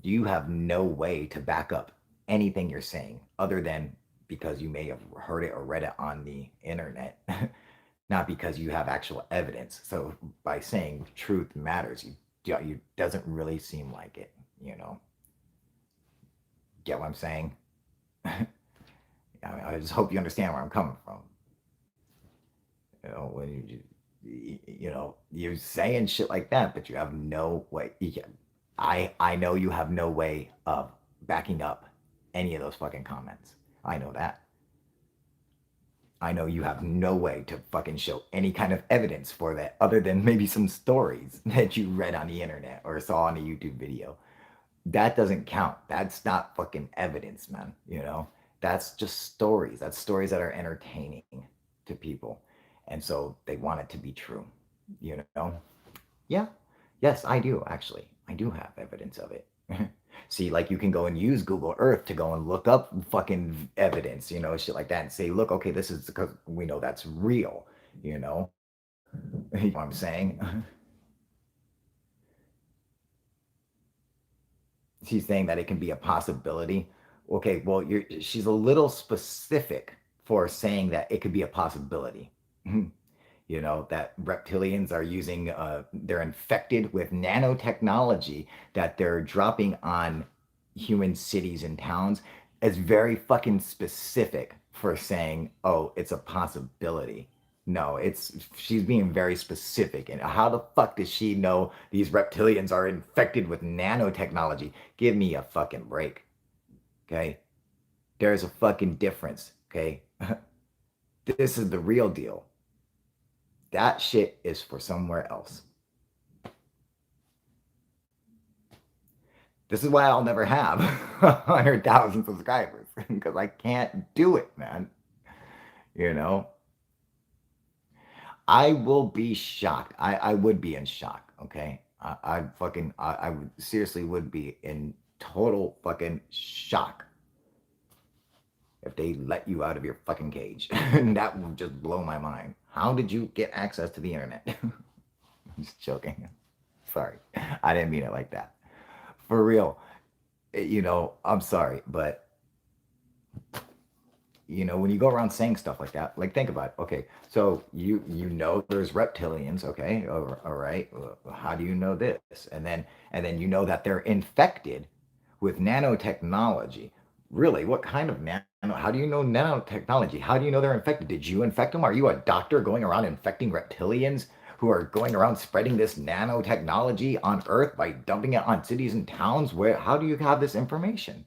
you have no way to back up anything you're saying other than because you may have heard it or read it on the internet, not because you have actual evidence. So by saying truth matters, you doesn't really seem like it, Get what I'm saying? I just hope you understand where I'm coming from. When you're saying shit like that, but you have no way. I know you have no way of backing up any of those fucking comments. I know that. I know you have no way to fucking show any kind of evidence for that other than maybe some stories that you read on the internet or saw on a YouTube video. That doesn't count. That's not fucking evidence, man. That's just stories. That's stories that are entertaining to people. And so they want it to be true, you know? Yeah. Yes, I do, actually. I do have evidence of it. See, like you can go and use Google Earth to go and look up fucking evidence, shit like that and say, look, okay, this is because we know that's real, you know? You know what I'm saying? She's saying that it can be a possibility. Okay, well, she's a little specific for saying that it could be a possibility. That reptilians are using, they're infected with nanotechnology that they're dropping on human cities and towns. It's very fucking specific for saying, oh, it's a possibility. No, she's being very specific. And how the fuck does she know these reptilians are infected with nanotechnology? Give me a fucking break. Okay? There's a fucking difference. Okay? This is the real deal. That shit is for somewhere else. This is why I'll never have 100,000 subscribers, because I can't do it, man. You know, I will be shocked. I would be in shock. Okay. I would seriously would be in total fucking shock if they let you out of your fucking cage. That would just blow my mind. How did you get access to the internet? I'm just joking. Sorry. I didn't mean it like that. For real. I'm sorry, but when you go around saying stuff like that, like think about it. Okay, so you know there's reptilians, okay? All right. How do you know this? And then you know that they're infected with nanotechnology. Really, what kind of nano? How do you know nanotechnology? How do you know they're infected? Did you infect them? Are you a doctor going around infecting reptilians who are going around spreading this nanotechnology on Earth by dumping it on cities and towns? How do you have this information?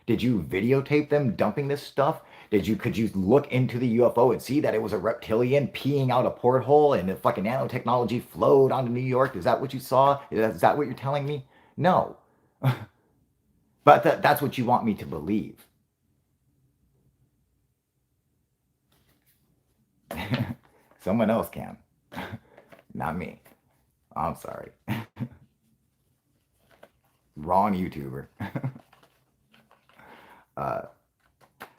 Did you videotape them dumping this stuff? Could you look into the UFO and see that it was a reptilian peeing out a porthole and the fucking nanotechnology flowed onto New York? Is that what you saw? Is that what you're telling me? No. But that's what you want me to believe. Someone else can. Not me. I'm sorry. Wrong YouTuber.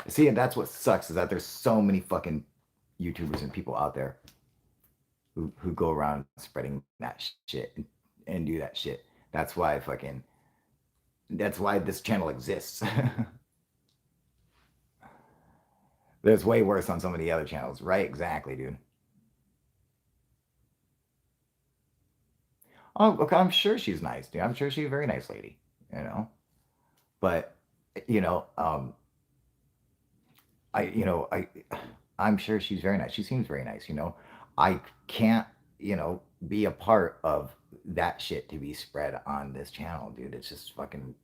See, and that's what sucks is that there's so many fucking YouTubers and people out there who go around spreading that shit and do that shit. That's why this channel exists. There's way worse on some of the other channels, right? Exactly, dude. Oh, okay, I'm sure she's nice, dude. I'm sure she's a very nice lady, you know. But you know, I you know I I'm sure she's very nice. She seems very nice, you know. I can't, be a part of that shit to be spread on this channel, dude. It's just fucking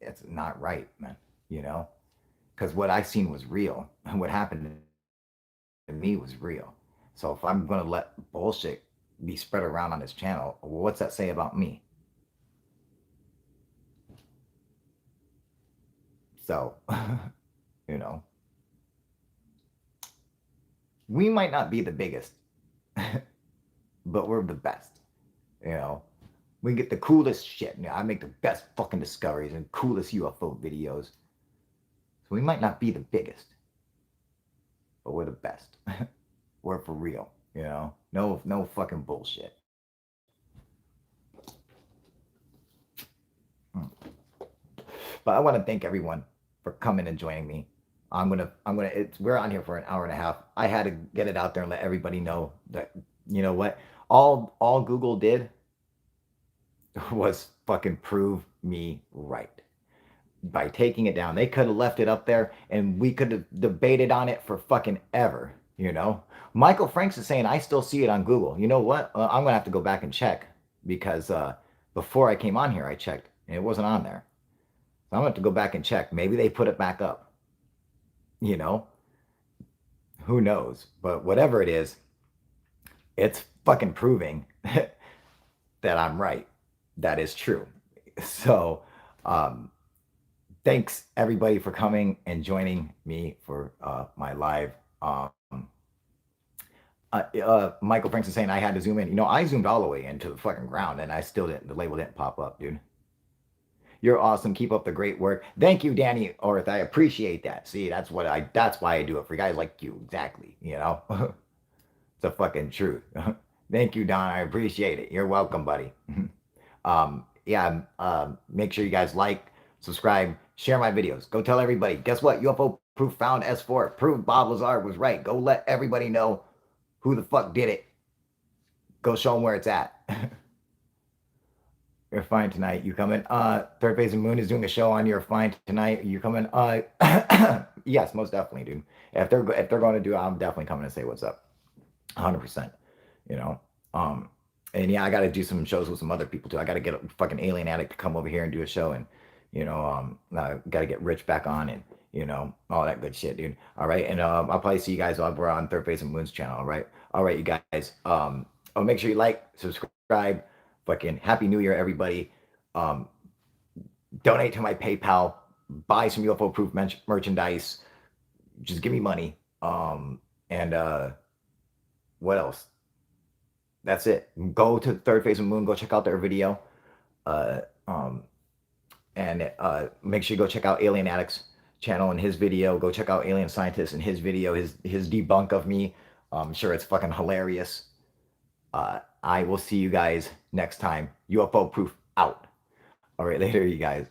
it's not right, man, you know? Because what I seen was real. And what happened to me was real. So if I'm gonna let bullshit be spread around on this channel, what's that say about me? So, you know, we might not be the biggest, but we're the best. You know, we get the coolest shit. I make the best fucking discoveries and coolest UFO videos. So we might not be the biggest, but we're the best. We're for real. No fucking bullshit. But I want to thank everyone for coming and joining me. We're on here for an hour and a half. I had to get it out there and let everybody know that, you know what, all Google did was fucking prove me right by taking it down. They could have left it up there and we could have debated on it for fucking ever, you know? Michael Franks is saying, I still see it on Google. You know what? I'm going to have to go back and check because before I came on here, I checked and it wasn't on there. So I'm going to have to go back and check. Maybe they put it back up, you know? Who knows? But whatever it is, it's fucking proving that I'm right. That is true. So, thanks everybody for coming and joining me for my live. Michael Franks is saying I had to zoom in. I zoomed all the way into the fucking ground and I still didn't, the label didn't pop up, dude. You're awesome. Keep up the great work. Thank you, Danny Orth. I appreciate that. See, that's why I do it for guys like you. Exactly. It's the fucking truth. Thank you, Don. I appreciate it. You're welcome, buddy. Make sure you guys like, subscribe, share my videos. Go tell everybody. Guess what? UFO proof found S-4. Proved BobLazar was right. Go let everybody know who the fuck did it. Go show them where it's at. You're fine tonight. You coming? Third Phase of Moon is doing a show on You're Fine Tonight. You coming? Yes, most definitely, dude. If they're going to do it, I'm definitely coming to say what's up. 100%. And yeah, I got to do some shows with some other people too. I got to get a fucking Alien Addict to come over here and do a show, and got to get Rich back on, and all that good shit, dude. All right, and I'll probably see you guys over on Third Face and Moon's channel. All right, you guys. Make sure you like, subscribe. Fucking Happy New Year, everybody. Um, Donate to my PayPal. Buy some UFO proof merchandise. Just give me money. And what else? That's it. Go to Third Face and Moon. Go check out their video. Uh, um, and make sure you go check out Alien Addict's channel and his video. Go check out Alien Scientist and his video, his debunk of me. I'm sure it's fucking hilarious. I will see you guys next time. UFO proof out. All right, later, you guys.